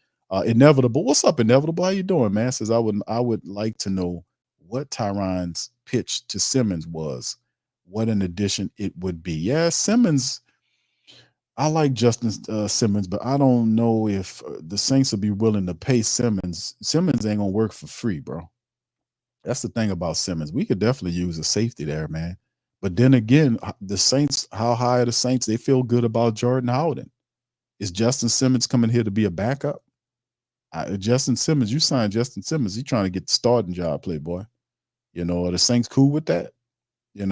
Inevitable. What's up, Inevitable? How you doing, man? Says I would like to know what Tyron's pitch to Simmons was. What an addition it would be. Yeah, Simmons. I like Justin Simmons, but I don't know if the Saints will be willing to pay Simmons. Simmons ain't gonna work for free, bro. That's the thing about Simmons. We could definitely use a safety there, man. But then again, the Saints, how high are the Saints? They feel good about Jordan Howden. Is Justin Simmons coming here to be a backup? Justin Simmons, you signed Justin Simmons. He's trying to get the starting job, Playboy. Are the Saints cool with that? And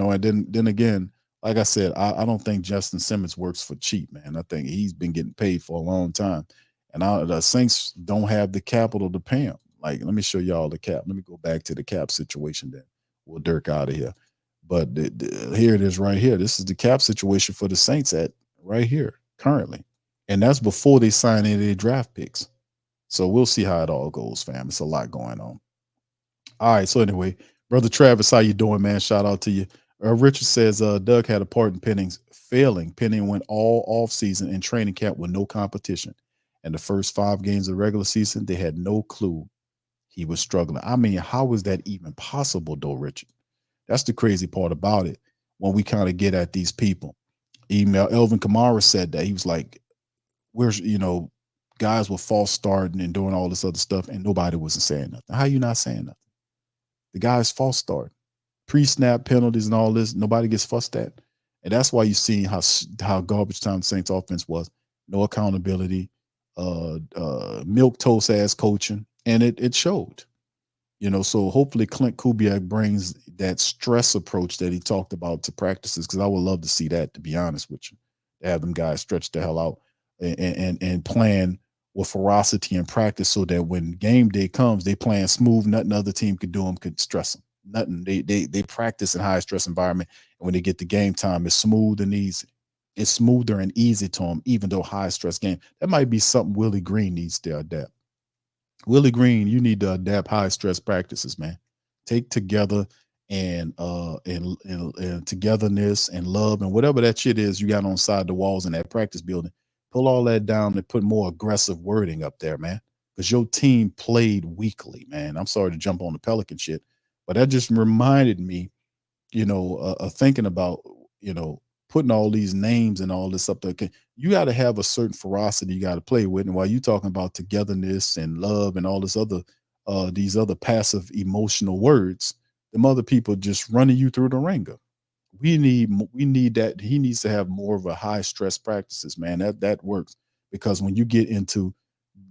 then again, like I said, I don't think Justin Simmons works for cheap, man. I think he's been getting paid for a long time. And the Saints don't have the capital to pay him. Like, let me show y'all the cap. Let me go back to the cap situation then. We'll Dirk out of here. But here it is right here. This is the cap situation for the Saints at right here currently. And that's before they sign any of their draft picks. So we'll see how it all goes, fam. It's a lot going on. All right. So anyway, Brother Travis, how you doing, man? Shout out to you. Richard says Doug had a part in Penning's failing. Penning went all offseason in training camp with no competition. And the first 5 games of regular season, they had no clue he was struggling. I mean, how is that even possible, though, Richard? That's the crazy part about it when we kind of get at these people. Elvin Kamara said that. He was like, where's, guys were false starting and doing all this other stuff, and nobody wasn't saying nothing. How you not saying nothing? The guy's false start. Pre-snap penalties and all this, nobody gets fussed at. And that's why you see how garbage time the Saints offense was. No accountability, milk toast ass coaching, and it showed. So hopefully Clint Kubiak brings that stress approach that he talked about to practices, because I would love to see that, to be honest with you. To have them guys stretch the hell out and plan with ferocity in practice, so that when game day comes, they playing smooth. Nothing other team could do them could stress them. Nothing. They practice in high stress environment, and when they get to game time, it's smooth and easy. It's smoother and easy to them, even though high stress game. That might be something Willie Green needs to adapt. Willie Green, you need to adapt high stress practices, man. Take together and togetherness and love and whatever that shit is you got on side the walls in that practice building. Pull all that down and put more aggressive wording up there, man. Because your team played weakly, man. I'm sorry to jump on the Pelican shit, but that just reminded me, thinking about, putting all these names and all this up there. You got to have a certain ferocity you got to play with. And while you talking about togetherness and love and all this other, these other passive emotional words, them other people just running you through the ringer. we need that. He needs to have more of a high stress practices, man. That works, because when you get into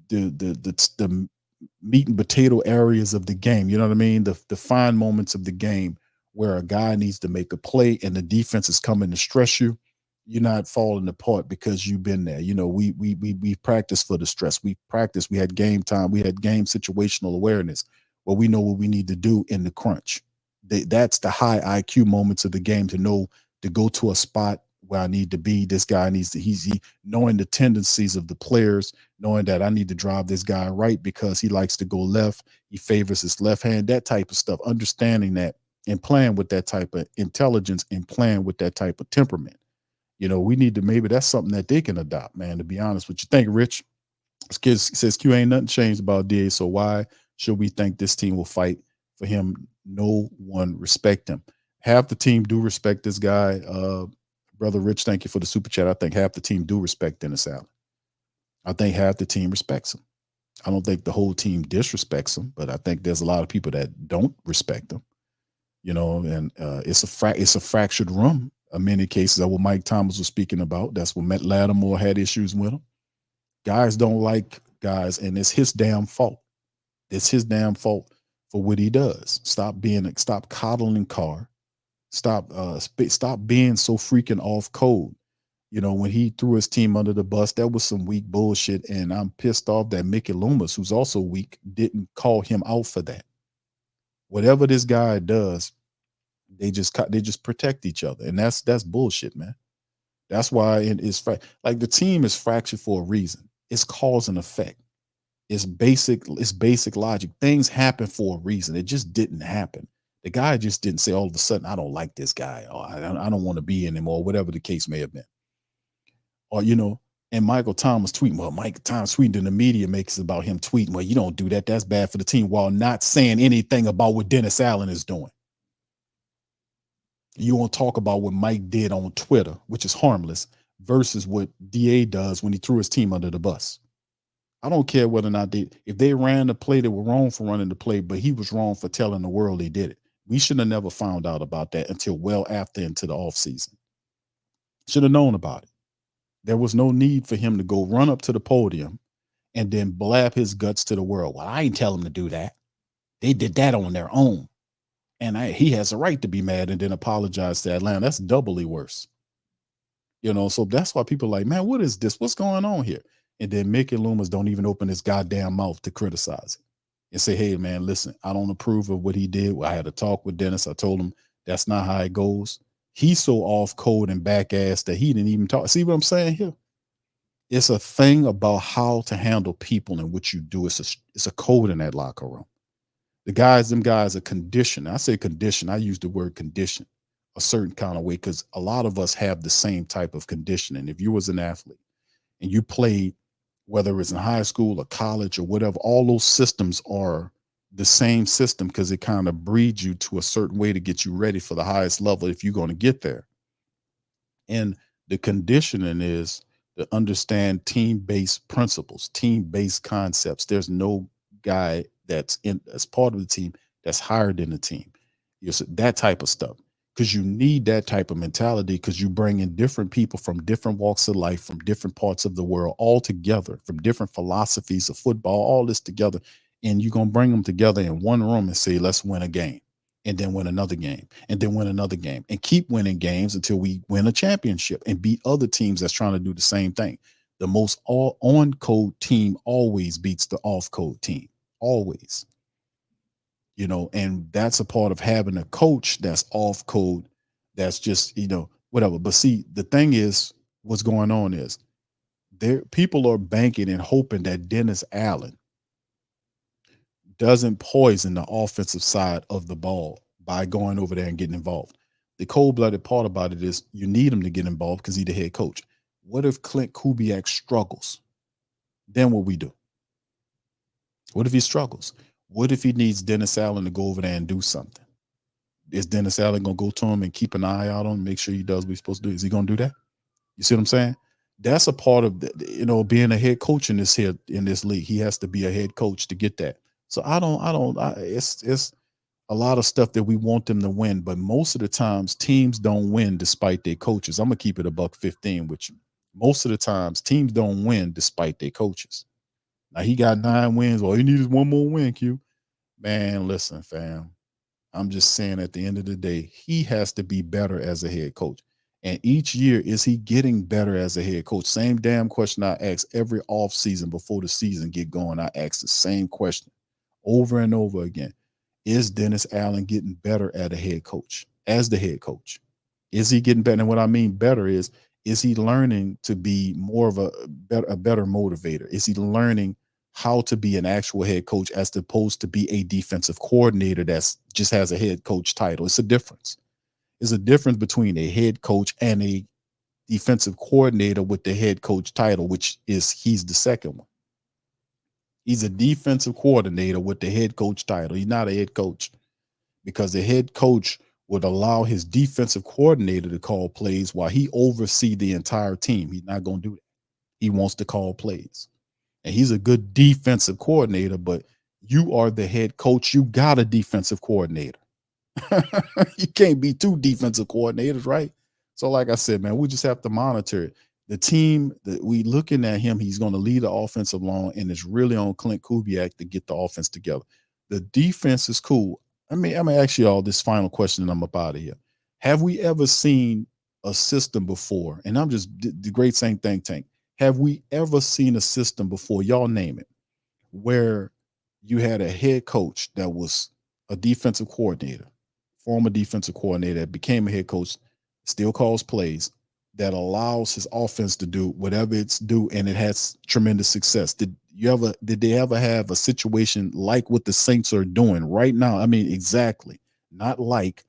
the meat and potato areas of the game, you know what I mean? The fine moments of the game where a guy needs to make a play and the defense is coming to stress you, you're not falling apart because you've been there. You know, we practice for the stress. We practice. We had game time. We had game situational awareness where we know what we need to do in the crunch. That's the high IQ moments of the game, to know to go to a spot where I need to be. This guy needs to, he knowing the tendencies of the players, knowing that I need to drive this guy right because he likes to go left. He favors his left hand, that type of stuff, understanding that and playing with that type of intelligence and playing with that type of temperament. You know, we need to, maybe that's something that they can adopt, man, to be honest with you. Thank you, Rich. This kid says, Q, ain't nothing changed about DA, so why should we think this team will fight for him? No one respect him. Half the team do respect this guy. Brother Rich, thank you for the super chat. I think half the team do respect Dennis Allen. I think half the team respects him. I don't think the whole team disrespects him, but I think there's a lot of people that don't respect him. You know, and it's a fractured room in many cases. That what Mike Thomas was speaking about. That's what Matt Lattimore had issues with him. Guys don't like guys, and it's his damn fault. It's his damn fault for what he does. Stop coddling Carr. Stop being so freaking off code. You know, when he threw his team under the bus, that was some weak bullshit, and I'm pissed off that Mickey Loomis, who's also weak, didn't call him out for that. Whatever this guy does, they just protect each other, and that's bullshit, man. That's why it's like the team is fractured for a reason. It's cause and effect. It's basic logic. Things happen for a reason. It just didn't happen. The guy just didn't say all of a sudden, I don't like this guy, or I don't want to be anymore, whatever the case may have been. Or, you know, and Michael Thomas tweeting, well, Mike Thomas tweeting in the media makes it about him tweeting, well, you don't do that. That's bad for the team, while not saying anything about what Dennis Allen is doing. You want to talk about what Mike did on Twitter, which is harmless, versus what DA does when he threw his team under the bus. I don't care whether or not if they ran the play, they were wrong for running the play, but he was wrong for telling the world he did it. We should have never found out about that until well after into the offseason. Should have known about it. There was no need for him to go run up to the podium and then blab his guts to the world. Well, I ain't tell him to do that. They did that on their own. And he has a right to be mad and then apologize to Atlanta. That's doubly worse. You know, so that's why people are like, man, what is this? What's going on here? And then Mickey Loomis don't even open his goddamn mouth to criticize it and say, hey, man, listen, I don't approve of what he did. I had a talk with Dennis. I told him that's not how it goes. He's so off code and back ass that he didn't even talk. See what I'm saying here? It's a thing about how to handle people and what you do. It's a code in that locker room. Them guys are conditioned. I say condition. I use the word condition a certain kind of way because a lot of us have the same type of conditioning. If you was an athlete and you played, whether it's in high school or college or whatever, all those systems are the same system because it kind of breeds you to a certain way to get you ready for the highest level if you're going to get there. And the conditioning is to understand team-based principles, team-based concepts. There's no guy that's as part of the team that's higher than the team. That type of stuff. Because you need that type of mentality because you bring in different people from different walks of life, from different parts of the world, all together, from different philosophies of football, all this together. And you're going to bring them together in one room and say, let's win a game, and then win another game, and then win another game, and keep winning games until we win a championship and beat other teams that's trying to do the same thing. The most on-code team always beats the off-code team, always. You know, and that's a part of having a coach that's off code, that's just, you know, whatever. But see, the thing is, what's going on is people are banking and hoping that Dennis Allen doesn't poison the offensive side of the ball by going over there and getting involved. The cold-blooded part about it is you need him to get involved because he's the head coach. What if Clint Kubiak struggles? Then what we do? What if he struggles? What if he needs Dennis Allen to go over there and do something? Is Dennis Allen going to go to him and keep an eye out on him, make sure he does what he's supposed to do? Is he going to do that? You see what I'm saying? That's a part of, being a head coach in this league. He has to be a head coach to get that. So it's a lot of stuff that we want them to win, but most of the times teams don't win despite their coaches. I'm gonna keep it $1.15 with you. Most of the times teams don't win despite their coaches. Now he got 9 wins. All he needs is one more win, Q. Man, listen, fam. I'm just saying at the end of the day, he has to be better as a head coach. And each year, is he getting better as a head coach? Same damn question I ask every offseason before the season get going. I ask the same question over and over again. Is Dennis Allen getting better at a head coach, as the head coach? Is he getting better? And what I mean better is he learning to be more of a better motivator? Is he learning how to be an actual head coach as opposed to be a defensive coordinator that's just has a head coach title? It's a difference. There's a difference between a head coach and a defensive coordinator with the head coach title, which is he's the second one. He's a defensive coordinator with the head coach title. He's not a head coach, because the head coach would allow his defensive coordinator to call plays while he oversee the entire team. He's not going to do that. He wants to call plays. And he's a good defensive coordinator, but you are the head coach. You got a defensive coordinator. You can't be 2 defensive coordinators, right? So like I said, man, we just have to monitor it. The team that we looking at him, he's going to lead the offensive line, and it's really on Clint Kubiak to get the offense together. The defense is cool. I'm going to ask you all this final question and I'm up out of here. Have we ever seen a system before? And I'm just the great Saint think tank. Have we ever seen a system before, y'all name it, where you had a head coach that was a defensive coordinator, former defensive coordinator that became a head coach, still calls plays, that allows his offense to do whatever it's do, and it has tremendous success? Did they ever have a situation like what the Saints are doing right now? I mean, exactly. Not like,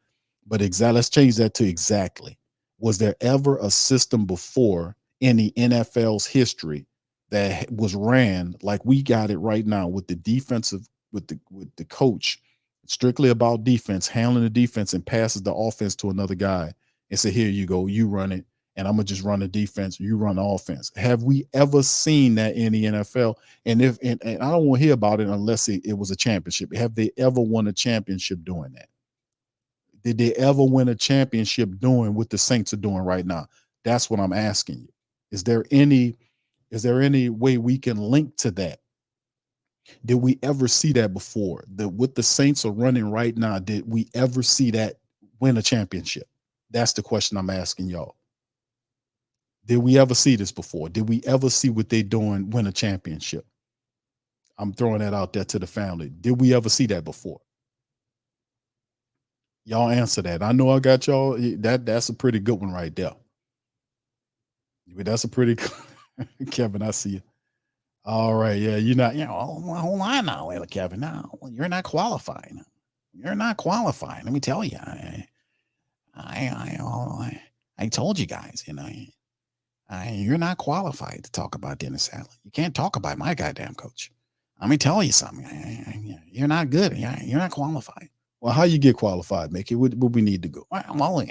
but exactly. Let's change that to exactly. Was there ever a system before in the NFL's history that was ran like we got it right now, with the defensive, with the coach strictly about defense, handling the defense, and passes the offense to another guy and say, here you go, you run it, and I'm gonna just run the defense, you run the offense? Have we ever seen that in the NFL? And I don't want to hear about it unless it was a championship. Have they ever won a championship doing that? Did they ever win a championship doing what the Saints are doing right now? That's what I'm asking you. Is there any way we can link to that? Did we ever see that before? That what the Saints are running right now, did we ever see that win a championship? That's the question I'm asking y'all. Did we ever see this before? Did we ever see what they're doing win a championship? I'm throwing that out there to the family. Did we ever see that before? Y'all answer that. I know I got y'all. That's a pretty good one right there. That's a pretty Kevin, I see you. All right. Yeah, you're not, hold on now, Kevin. No, you're not qualifying. You're not qualifying. Let me tell you. I told you guys, you're not qualified to talk about Dennis Allen. You can't talk about my goddamn coach. Let me tell you something. You're not good. You're not qualified. Well, how you get qualified, Mickey? What we need to go? Well,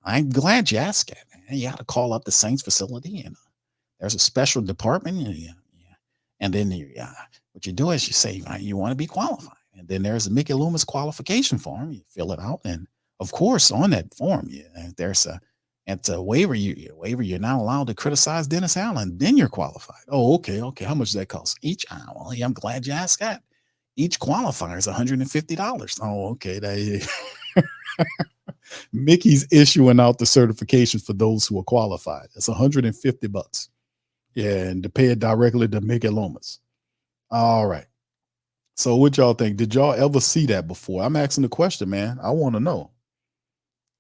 I'm glad you asked it. You got to call up the Saints facility, and there's a special department. And then what you do is you say you want to be qualified. And then there's a Mickey Loomis qualification form. You fill it out. And of course, on that form, there's a waiver. You're not allowed to criticize Dennis Allen. Then you're qualified. Oh, okay. How much does that cost? Each? Well, I'm glad you asked that. Each qualifier is $150. Oh, okay. Mickey's issuing out the certifications for those who are qualified. That's $150. Yeah, and to pay it directly to Mickey Loomis. All right. So what y'all think? Did y'all ever see that before? I'm asking the question, man. I want to know.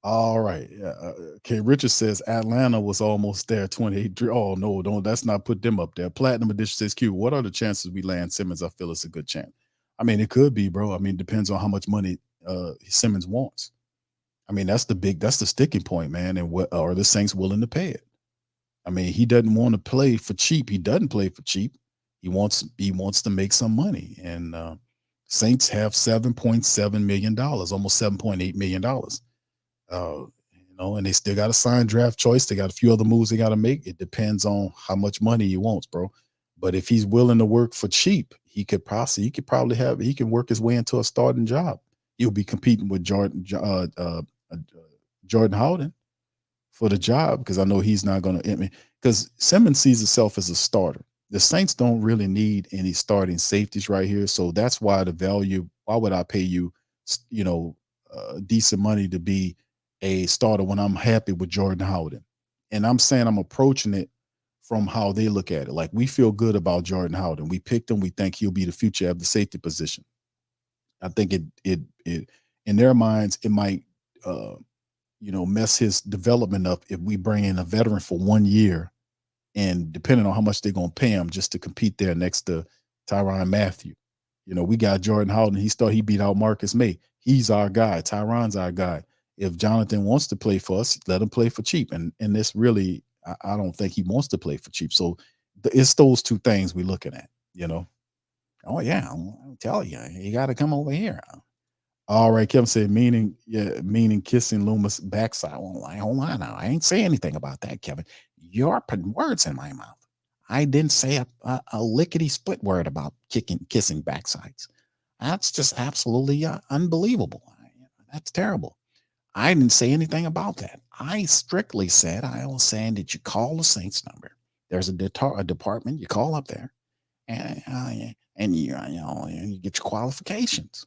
All right. Yeah. Okay. Richard says Atlanta was almost there. 28. Oh, no, don't. Let's not put them up there. Platinum Edition says, Q, what are the chances we land Simmons? I feel it's a good chance. I mean, it could be, bro. I mean, it depends on how much money Simmons wants. I mean, that's the sticking point, man. And what are the Saints willing to pay it? I mean, he doesn't want to play for cheap. He doesn't play for cheap. He wants to make some money. And Saints have $7.7 million, almost $7.8 million. And they still got to sign draft choice. They got a few other moves they got to make. It depends on how much money he wants, bro. But if he's willing to work for cheap, he can work his way into a starting job. He'll be competing with Jordan Howden for the job, because I know he's not going to. I mean, because Simmons sees himself as a starter. The Saints don't really need any starting safeties right here, so that's why the value. Why would I pay you, decent money to be a starter when I'm happy with Jordan Howden? And I'm saying I'm approaching it from how they look at it. Like, we feel good about Jordan Howden. We picked him. We think he'll be the future of the safety position. I think it in their minds it might mess his development up if we bring in a veteran for 1 year, and depending on how much they're gonna pay him just to compete there next to Tyrann Mathieu. We got Jordan Howden. He beat out Marcus May. He's our guy. Tyrann's our guy. If Jonathan wants to play for us, let him play for cheap. And this really, I don't think he wants to play for cheap. So it's those two things we're looking at. Oh yeah, I'll tell you, you got to come over here. All right, Kevin said, meaning kissing Loomis backside. Well, hold on now. I ain't say anything about that, Kevin. You're putting words in my mouth. I didn't say a lickety split word about kissing backsides. That's just absolutely unbelievable. That's terrible. I didn't say anything about that. I strictly said, I was saying that you call the Saints number. There's a department. You call up there, and you get your qualifications.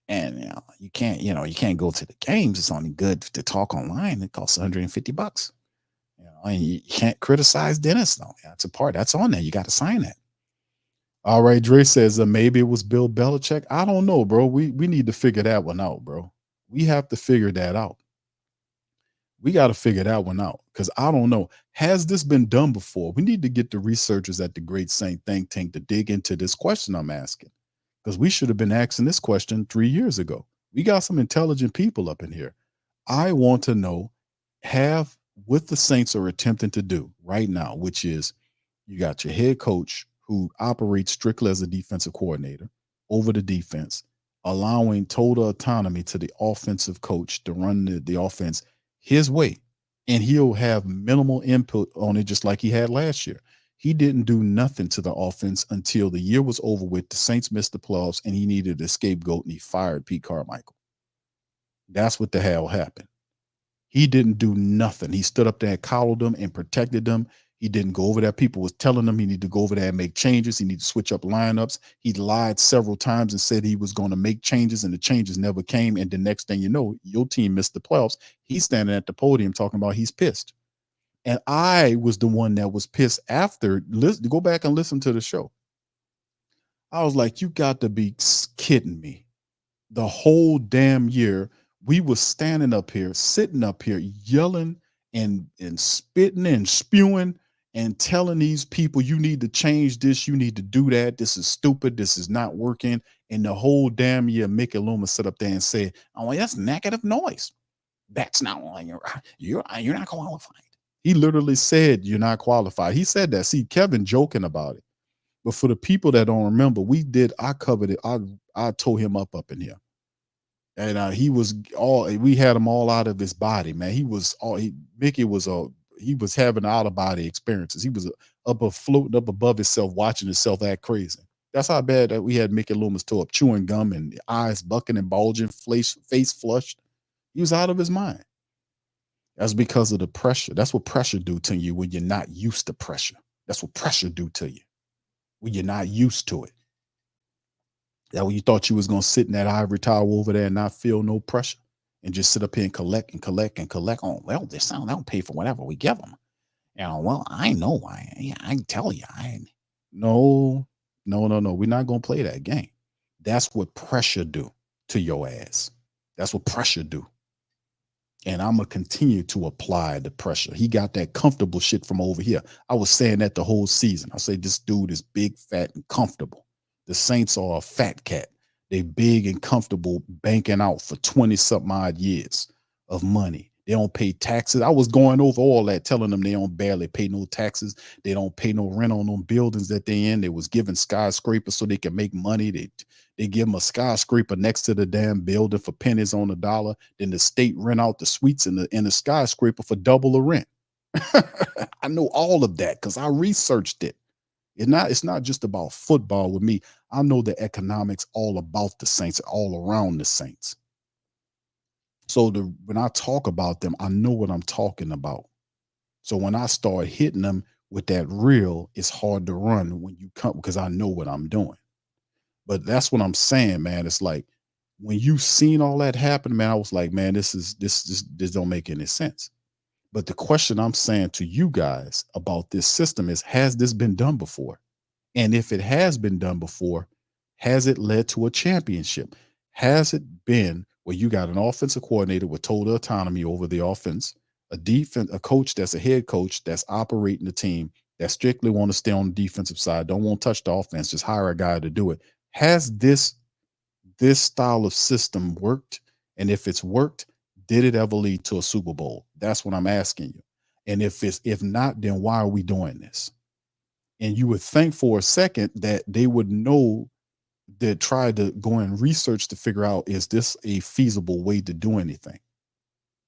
And you can't go to the games. It's only good to talk online. It costs $150. And you can't criticize Dennis though. That's a part that's on there. You got to sign that. All right, Dre says maybe it was Bill Belichick. I don't know, bro. We need to figure that one out, bro. We have to figure that out. We got to figure that one out, because I don't know. Has this been done before? We need to get the researchers at the Great Saint Think Tank to dig into this question I'm asking, because we should have been asking this question 3 years ago. We got some intelligent people up in here. I want to know, what the Saints are attempting to do right now, which is you got your head coach who operates strictly as a defensive coordinator over the defense, allowing total autonomy to the offensive coach to run the offense his way. And he'll have minimal input on it, just like he had last year. He didn't do nothing to the offense until the year was over with. The Saints missed the playoffs and he needed a scapegoat, and he fired Pete Carmichael. That's what the hell happened. He didn't do nothing. He stood up there and coddled them and protected them. He didn't go over there. People was telling him he needed to go over there and make changes. He needed to switch up lineups. He lied several times and said he was going to make changes, and the changes never came. And the next thing you know, your team missed the playoffs. He's standing at the podium talking about he's pissed. And I was the one that was pissed after. Go back and listen to the show. I was like, you got to be kidding me. The whole damn year, we were standing up here, sitting up here, yelling and spitting and spewing and telling these people, you need to change this, you need to do that, this is stupid, this is not working. And the whole damn year, Mickey Loomis sit up there and said, oh, that's negative noise. That's not why you're not qualified. He literally said you're not qualified. He said that. See, Kevin joking about it. But for the people that don't remember, I covered it. I tore him up in here. And we had him all out of his body, man. Mickey was having out of body experiences. He was floating up above himself, watching himself act crazy. That's how bad that we had Mickey Loomis tore up, chewing gum and eyes bucking and bulging, face flushed. He was out of his mind. That's because of the pressure. That's what pressure do to you when you're not used to pressure. That's what pressure do to you when you're not used to it. That when you thought you was going to sit in that ivory tower over there and not feel no pressure and just sit up here and collect and collect and collect. Oh, well, they'll pay for whatever we give them. Well, I know why. I can tell you. No. We're not going to play that game. That's what pressure do to your ass. That's what pressure do. And I'm going to continue to apply the pressure. He got that comfortable shit from over here. I was saying that the whole season. I say this dude is big, fat, and comfortable. The Saints are a fat cat. They big and comfortable, banking out for 20-something odd years of money. They don't pay taxes. I was going over all that, telling them they don't barely pay no taxes. They don't pay no rent on them buildings that they in. They was giving skyscrapers so they can make money. They give them a skyscraper next to the damn building for pennies on the dollar. Then the state rent out the suites in the skyscraper for double the rent. I know all of that because I researched it. It's not just about football with me. I know the economics all about the Saints, all around the Saints. So when I talk about them, I know what I'm talking about. So when I start hitting them with that real, it's hard to run when you come because I know what I'm doing. But that's what I'm saying, man. It's like when you seen all that happen, man, I was like, man, this don't make any sense. But the question I'm saying to you guys about this system is, has this been done before? And if it has been done before, has it led to a championship? Has it been where you got an offensive coordinator with total autonomy over the offense, a coach that's a head coach that's operating the team, that strictly want to stay on the defensive side, don't want to touch the offense, just hire a guy to do it? Has this style of system worked? And if it's worked, did it ever lead to a Super Bowl? That's what I'm asking you. And if not, then why are we doing this? And you would think for a second that they would know, that try to go and research to figure out, is this a feasible way to do anything?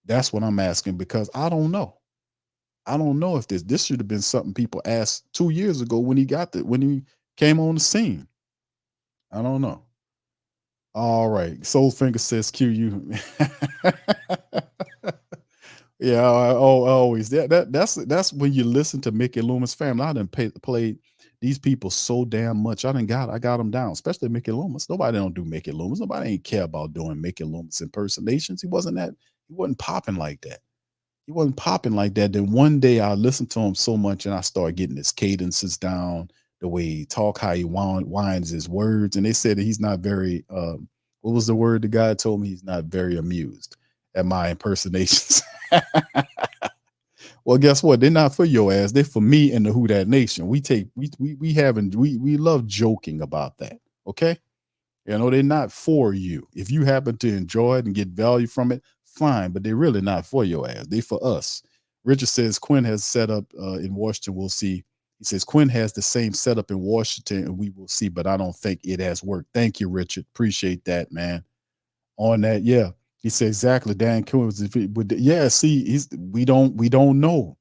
That's what I'm asking, because I don't know. I don't know if this should have been something people asked 2 years ago when he came on the scene. I don't know. All right. Soulfinger says QU. Yeah, I always that's when you listen to Mickey Loomis family. I done played these people so damn much. I got them down, especially Mickey Loomis. Nobody don't do Mickey Loomis. Nobody ain't care about doing Mickey Loomis impersonations. He wasn't popping like that. He wasn't popping like that. Then one day I listened to him so much and I started getting his cadences down, the way he talk, how he winds his words. And they said that he's not very what was the word the guy told me? He's not very amused at my impersonations. Well, guess what? They're not for your ass. They're for me and the Who Dat Nation. We love joking about that. Okay. They're not for you. If you happen to enjoy it and get value from it, fine, but they're really not for your ass. They for us. Richard says Quinn has set up in Washington. We'll see. He says Quinn has the same setup in Washington, and we will see, but I don't think it has worked. Thank you, Richard. Appreciate that, man. On that, yeah. He said exactly. Dan Quinn was, yeah. See, we don't know.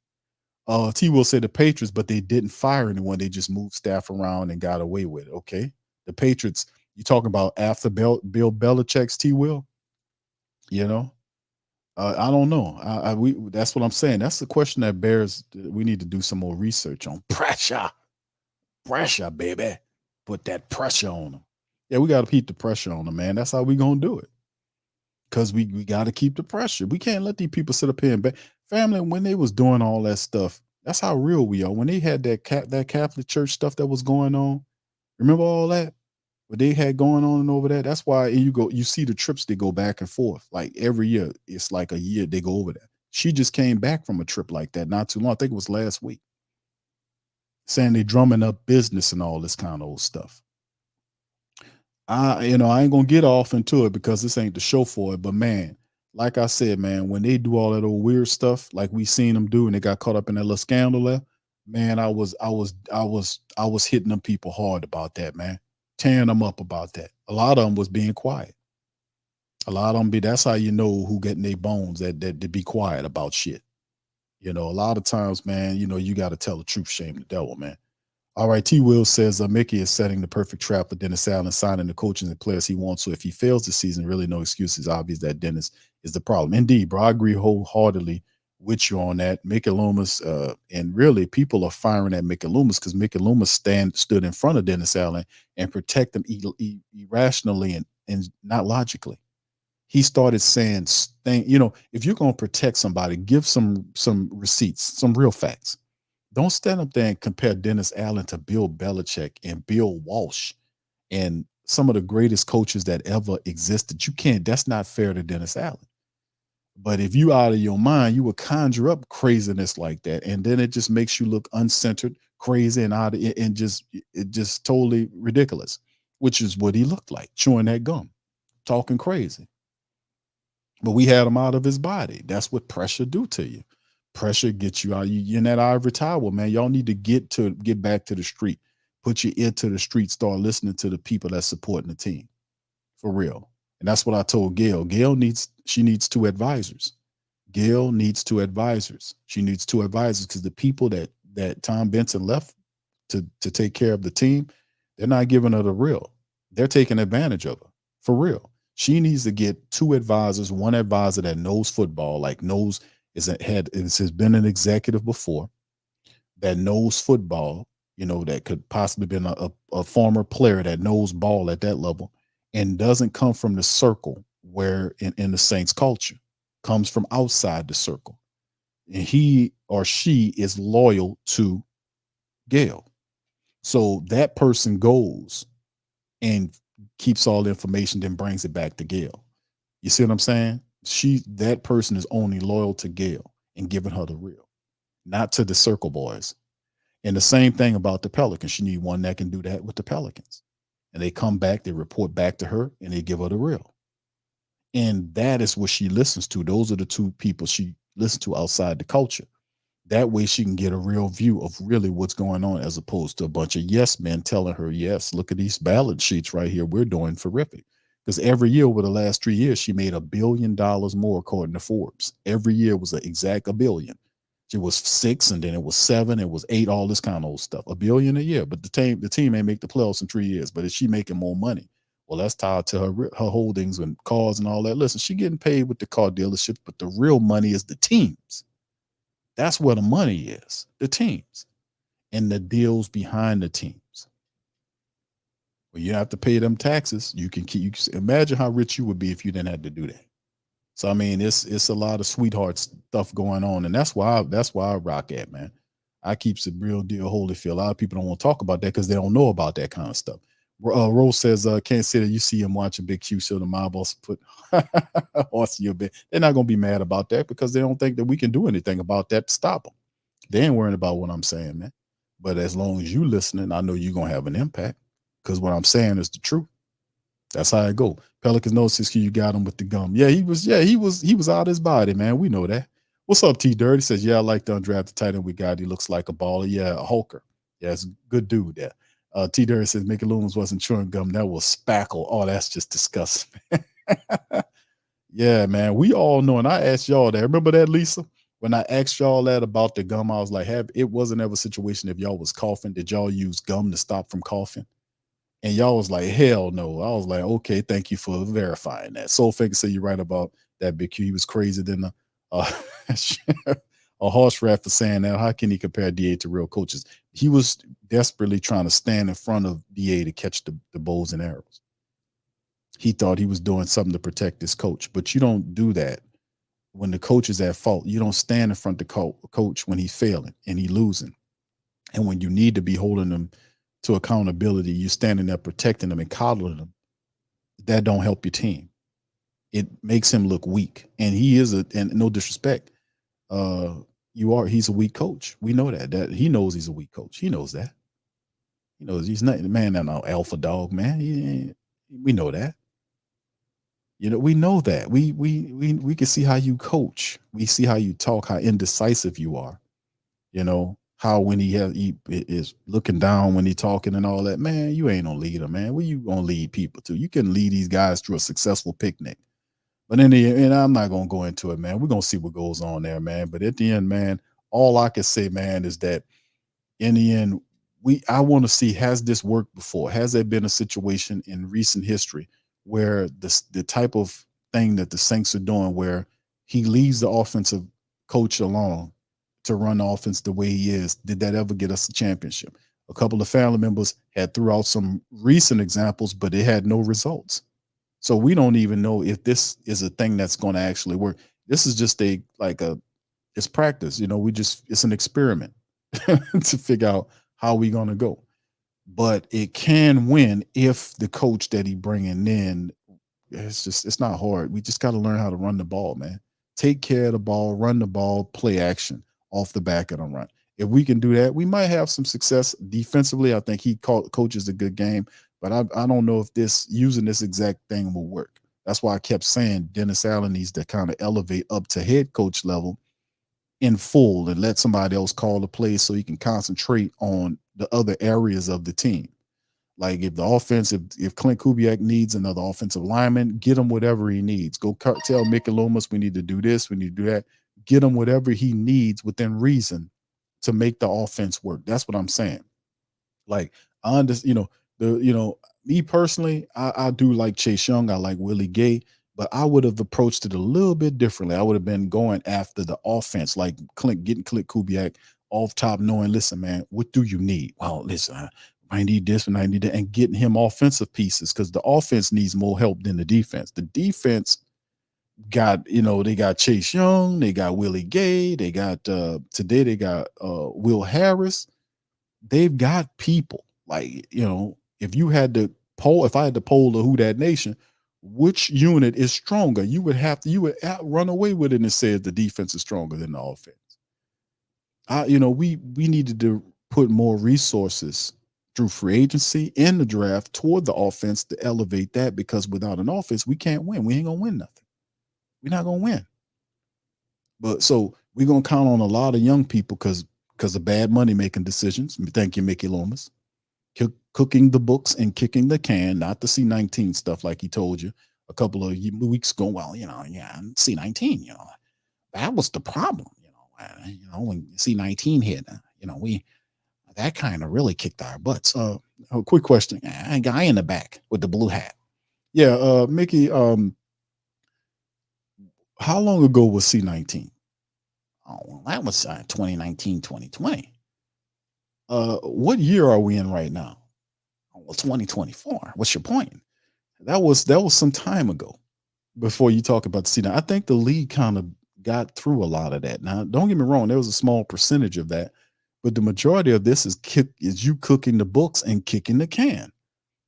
T will say the Patriots, but they didn't fire anyone. They just moved staff around and got away with it. Okay, the Patriots. You talking about after Bill Belichick's T will? I don't know. That's what I'm saying. That's the question that bears. We need to do some more research on pressure, baby. Put that pressure on them. Yeah, we got to keep the pressure on them, man. That's how we gonna do it. Because we got to keep the pressure. We can't let these people sit up here and family. When they was doing all that stuff, that's how real we are. When they had that Catholic Church stuff that was going on, remember all that? What they had going on and over there. That's why you see the trips, they go back and forth. Like every year, it's like a year they go over there. She just came back from a trip like that not too long. I think it was last week. Saying they drumming up business and all this kind of old stuff. I ain't gonna get off into it because this ain't the show for it. But man, like I said, man, when they do all that old weird stuff, like we seen them do, and they got caught up in that little scandal there, man, I was hitting them people hard about that, man, tearing them up about that. A lot of them was being quiet. A lot of them that's how you know who getting their bones, that to be quiet about shit. A lot of times, man, you got to tell the truth, shame the devil, man. All right, T. Will says Mickey is setting the perfect trap for Dennis Allen, signing the coaches and players he wants. So if he fails this season, really no excuses. Obvious that Dennis is the problem. Indeed, bro, I agree wholeheartedly with you on that. Mickey Loomis, and really people are firing at Mickey Loomis because Mickey Loomis stood in front of Dennis Allen and protect them irrationally and not logically. He started saying, if you're going to protect somebody, give some receipts, some real facts. Don't stand up there and compare Dennis Allen to Bill Belichick and Bill Walsh and some of the greatest coaches that ever existed. You can't. That's not fair to Dennis Allen. But if you out of your mind, you would conjure up craziness like that, and then it just makes you look uncentered, crazy, and out of it, and just totally ridiculous, which is what he looked like, chewing that gum, talking crazy. But we had him out of his body. That's what pressure do to you. Pressure gets you out. You're in that ivory tower, man. Y'all need to get back to the street. Put your ear to the street. Start listening to the people that's supporting the team. For real. And that's what I told Gail. She needs 2 advisors. Gail needs 2 advisors. She needs 2 advisors because the people that Tom Benson left to take care of the team, they're not giving her the real. They're taking advantage of her. For real. She needs to get 2 advisors, one advisor that knows football, like has been an executive before, that knows football, that could possibly been a former player that knows ball at that level and doesn't come from the circle where in the Saints culture, comes from outside the circle. And he or she is loyal to Gail. So that person goes and keeps all the information, then brings it back to Gail. You see what I'm saying? That person is only loyal to Gail and giving her the real, not to the circle boys. And the same thing about the Pelicans. She need one that can do that with the Pelicans. And they come back, they report back to her, and they give her the real. And that is what she listens to. Those are the 2 people she listens to outside the culture. That way she can get a real view of really what's going on, as opposed to a bunch of yes men telling her, yes, look at these balance sheets right here. We're doing terrific. Because every year over the last 3 years, she made $1 billion more, according to Forbes. Every year was an exact $1 billion. It was 6, and then it was 7, it was 8, all this kind of old stuff. $1 billion a year. But the team ain't make the playoffs in 3 years. But is she making more money? Well, that's tied to her holdings and cars and all that. Listen, she getting paid with the car dealerships, but the real money is the teams. That's where the money is, the teams and the deals behind the teams. Well, you have to pay them taxes. You can imagine how rich you would be if you didn't have to do that. So I mean, it's a lot of sweetheart stuff going on, and that's why I rock at, man. I keeps it real deal Holyfield. A lot of people don't want to talk about that because they don't know about that kind of stuff. Rose says, can't say that you see him watching Big Q, so the mob boss put horse in your bed. They're not going to be mad about that because they don't think that we can do anything about that to stop them. They ain't worrying about what I'm saying, man. But as long as you listening, I know you're going to have an impact because what I'm saying is the truth. That's how it go. Pelicans notice you got him with the gum. Yeah, he was out of his body, man. We know that. What's up, T Dirty? Says, yeah, I like the undrafted tight end we got. He looks like a baller. Yeah, a Hulker. Yeah, it's a good dude there. T Dirty says Mickey Loomis wasn't chewing gum. That was spackle. Oh, that's just disgusting. Yeah, man. We all know, and I asked y'all that. Remember that, Lisa? When I asked y'all that about the gum, I was like, it wasn't ever a situation if y'all was coughing. Did y'all use gum to stop from coughing? And y'all was like, hell no. I was like, okay, thank you for verifying that. Soul Faker said you're right about that, Big Q. He was crazy than a horse rat for saying that. How can he compare DA to real coaches? He was desperately trying to stand in front of DA to catch the bows and arrows. He thought he was doing something to protect his coach. But you don't do that when the coach is at fault. You don't stand in front of the coach when he's failing and he's losing. And when you need to be holding him to accountability, you're standing there protecting them and coddling them. That don't help your team. It makes him look weak. And he is and no disrespect, he's a weak coach. We know that he knows he's a weak coach. He knows that. He knows he's not, man, not no alpha dog, man. We know that. We know that. We can see how you coach. We see how you talk, how indecisive you are. How when he is looking down when he talking and all that, man, you ain't no leader, man. Where you gonna lead people to? You can lead these guys through a successful picnic. But in the end, I'm not gonna go into it, man. We're gonna see what goes on there, man. But at the end, man, all I can say, man, is that in the end, I want to see, has this worked before? Has there been a situation in recent history where the type of thing that the Saints are doing, where he leaves the offensive coach alone to run the offense the way he is, did that ever get us a championship? A couple of family members had threw out some recent examples, but it had no results. So we don't even know if this is a thing that's going to actually work. This is just it's practice. It's an experiment to figure out how we're going to go. But it can win if the coach that he bringing in, it's not hard. We just got to learn how to run the ball, man. Take care of the ball, run the ball, play action off the back of the run. If we can do that, we might have some success defensively. I think he coaches a good game, but I don't know if using this exact thing will work. That's why I kept saying Dennis Allen needs to kind of elevate up to head coach level in full and let somebody else call the plays so he can concentrate on the other areas of the team. Like if the offense, if Clint Kubiak needs another offensive lineman, get him whatever he needs. Go tell Mickey Loomis we need to do this, we need to do that. Get him whatever he needs within reason to make the offense work. That's what I'm saying. Like I understand, Me personally, I do like Chase Young. I like Willie Gay, but I would have approached it a little bit differently. I would have been going after the offense, like getting Clint Kubiak off top, knowing, listen, man, what do you need? Well, listen, I need this and I need that, and getting him offensive pieces because the offense needs more help than the defense. The defense got, they got Chase Young, they got Willie Gay, they got today they got Will Harris. They've got people like, if I had to poll the Who Dat Nation, which unit is stronger, you would run away with it and say the defense is stronger than the offense. We needed to put more resources through free agency and the draft toward the offense to elevate that, because without an offense, we can't win. We ain't gonna win nothing. We're not gonna win. But so we're gonna count on a lot of young people because of bad money making decisions. Thank you, Mickey Lomas. Cooking the books and kicking the can, not the C-19 stuff like he told you a couple of weeks ago. Well, C-19, that was the problem. When C-19 hit, that kind of really kicked our butts. A quick question: a guy in the back with the blue hat. Yeah, Mickey. How long ago was C-19? Oh, well, that was 2019, 2020. What year are we in right now? Oh, well, 2024. What's your point? That was some time ago. Before you talk about the C-19, I think the league kind of got through a lot of that. Now, don't get me wrong, there was a small percentage of that, but the majority of this is you cooking the books and kicking the can.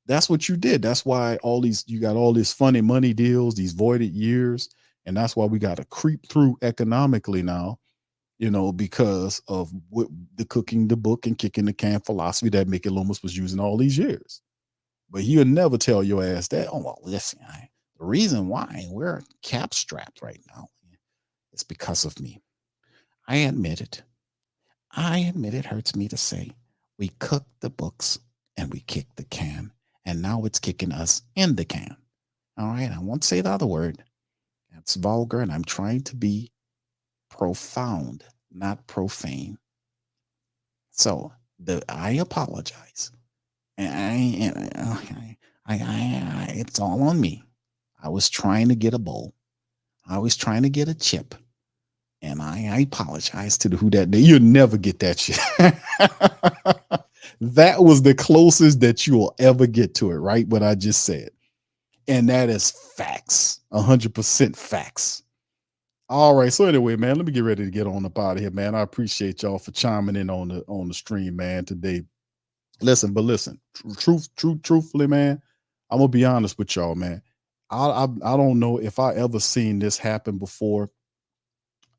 That's what you did. That's why you got all these funny money deals, these voided years, and that's why we got to creep through economically now, because of what the cooking the book and kicking the can philosophy that Mickey Loomis was using all these years. But he'll never tell your ass that, oh, well, listen, the reason why we're cap strapped right now is because of me. I admit it. It hurts me to say we cooked the books and we kicked the can, and now it's kicking us in the can. All right, I won't say the other word. That's vulgar, and I'm trying to be profound, not profane. So I apologize. It's all on me. I was trying to get a bowl. I was trying to get a chip. And I apologize to the Who Dat. You'll never get that shit. That was the closest that you will ever get to it, right? What I just said. And that is facts. 100% facts. All right. So anyway, man, let me get ready to get on up out of here, man. I appreciate y'all for chiming in on the stream, man, today. Listen, truthfully, man, I'm gonna be honest with y'all, man. I don't know if I ever seen this happen before.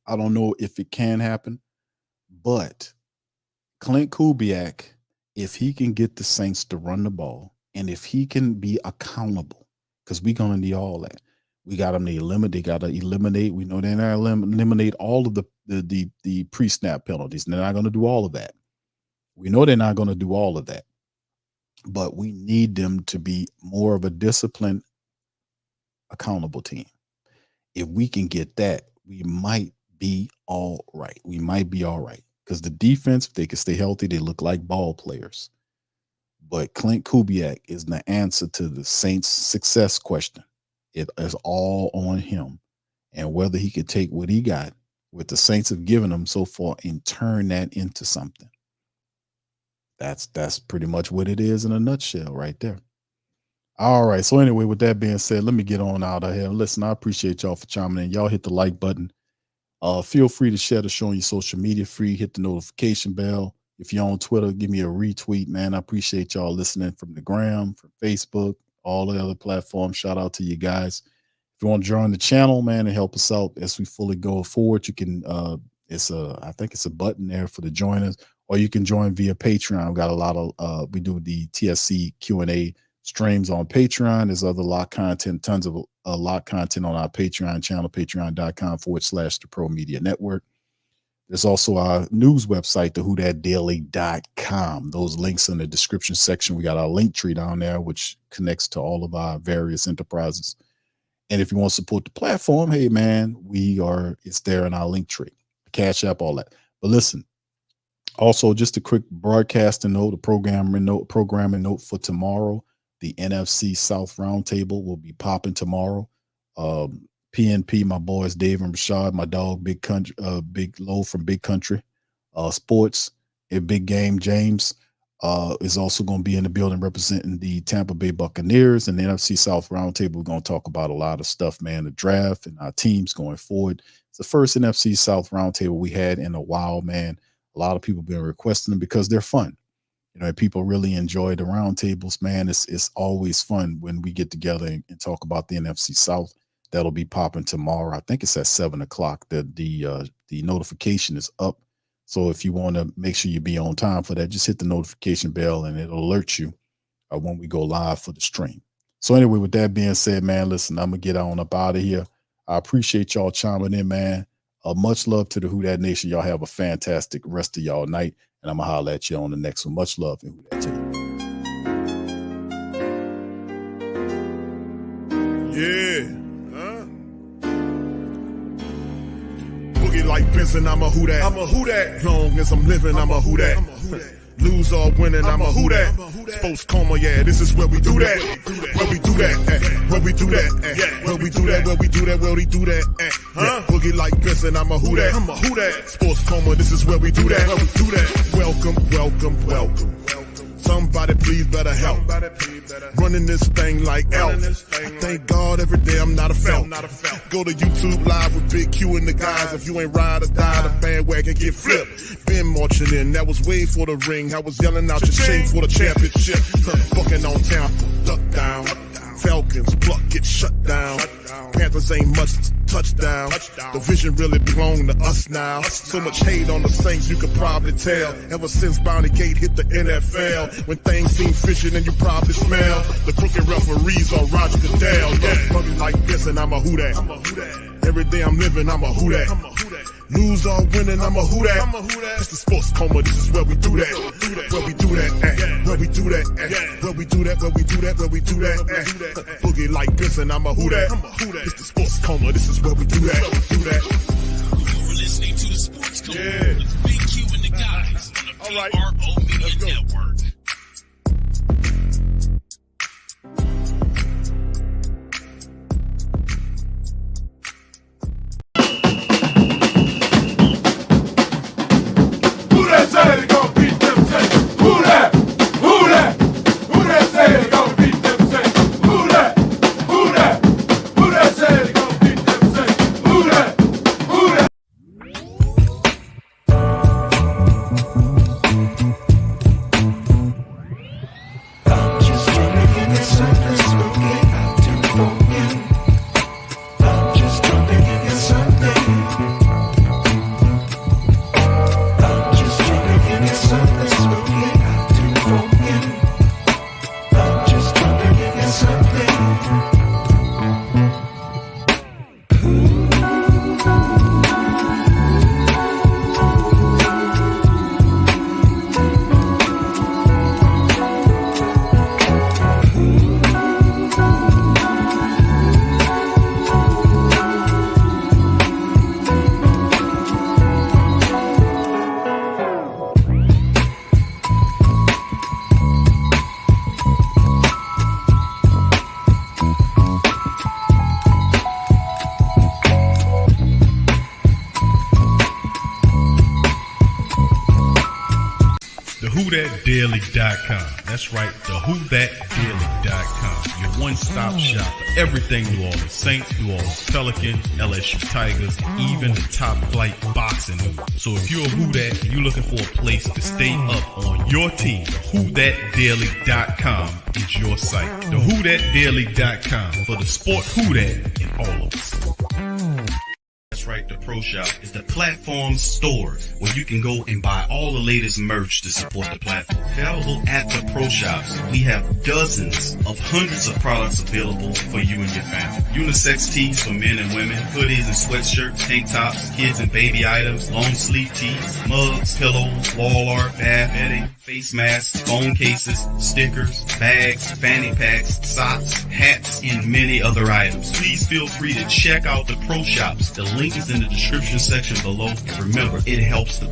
I don't know if it can happen, but Clint Kubiak, if he can get the Saints to run the ball, and if he can be accountable, because we're gonna need all that. We got them to eliminate. They got to eliminate. We know they're not eliminate all of the pre-snap penalties. They're not going to do all of that. We know they're not going to do all of that. But we need them to be more of a disciplined, accountable team. If we can get that, we might be all right. We might be all right. Because the defense, if they can stay healthy, they look like ball players. But Clint Kubiak is the answer to the Saints' success question. It is all on him, and whether he could take what he got, what the Saints have given him so far, and turn that into something. That's pretty much what it is in a nutshell right there. All right. So anyway, with that being said, let me get on out of here. Listen, I appreciate y'all for chiming in. Y'all hit the like button. Feel free to share the show on your social media feed. Hit the notification bell. If you're on Twitter, give me a retweet, man. I appreciate y'all listening from the gram, from Facebook, all the other platforms. Shout out to you guys. If you want to join the channel, man, and help us out as we fully go forward, you can I think it's a button there for the joiners, or you can join via Patreon. We've got a lot of we do the TSC Q&A streams on Patreon. There's other lot content, tons of lot content on our Patreon channel, patreon.com/the Pro Media Network. There's also our news website, thewhodatdaily.com. Those links in the description section. We got our link tree down there, which connects to all of our various enterprises. And if you want to support the platform, hey, man, it's there in our link tree. Cash App, all that. But listen, Also, just a quick broadcasting note, a programming note for tomorrow. The NFC South Roundtable will be popping tomorrow. PNP, my boys Dave and Rashad, my dog Big Low from Big Country. Sports, a big game. James is also going to be in the building representing the Tampa Bay Buccaneers. And the NFC South Roundtable, we're going to talk about a lot of stuff, man, the draft and our teams going forward. It's the first NFC South Roundtable we had in a while, man. A lot of people have been requesting them because they're fun. You know, people really enjoy the roundtables, man. It's always fun when we get together and talk about the NFC South. That'll be popping tomorrow. I think it's at 7:00. The notification is up. So if you want to make sure you be on time for that, just hit the notification bell and it'll alert you when we go live for the stream. So anyway, with that being said, man, listen, I'm going to get on up out of here. I appreciate y'all chiming in, man. Much love to the Who Dat Nation. Y'all have a fantastic rest of y'all night. And I'm going to holler at you on the next one. Much love and Who Dat to you. Yeah. Boogie like Benson, I'm a Who Dat. I'm a Who Dat. Long as I'm living, I'm a Who Dat. Lose or winning, I'm a Who Dat. Sports Coma, yeah, this is where we do that. Where we do that, where we do that, where we do that, where we do that, where we do that. Boogie like Benson, I'm a Who Dat. I'm a Who Dat. Sports Coma, this is where we do that. Where we do that. Welcome, welcome, welcome. Somebody please better help. Running this thing like Elf. I thank God every day I'm not a felt. Go to YouTube Live with Big Q and the guys. If you ain't ride or die, the bandwagon get flipped. Been marching in, that was way for the ring. I was yelling out your shade for the championship. Bucking on town, duck down. Falcons, pluck, get shut down. Panthers ain't much touchdown. The vision really belong to us now. So much hate on the Saints, you could probably tell. Ever since Bounty Gate hit the NFL, when things seem fishy and you probably smell the crooked referees on Roger Goodell. Yeah, bugging like this and I'm a Who Dat. Every day I'm living, I'm a Who Dat. Lose or winning, I'm a Who Dat. It's the Sports Coma, this is where we do that. Where we do that, where we do that, where we do that, where we do that, where we do that. Boogie like this and I'm a Who Dat. It's the Sports Coma, this is where we do that. You're listening to the Sports Coma with Big Q and the guys on the PRO Media Network. WhoThatDaily.com. That's right, the WhoThatDaily.com. Your one-stop shop for everything New Orleans Saints, New Orleans Pelicans, LSU Tigers, even the top flight boxing news. So if you're a Who Dat and you're looking for a place to stay up on your team, WhoThatDaily.com is your site. The WhoThatDaily.com for the sport Who Dat in all of us. That's right, the Pro Shop is the platform store where you can go and buy all the latest merch to support the platform. Available at the Pro Shops, we have dozens of hundreds of products available for you and your family. Unisex tees for men and women, hoodies and sweatshirts, tank tops, kids and baby items, long sleeve tees, mugs, pillows, wall art, bath bedding, face masks, phone cases, stickers, bags, fanny packs, socks, hats, and many other items. Please feel free to check out the Pro Shops. The link is in the description section below. And remember, it helps the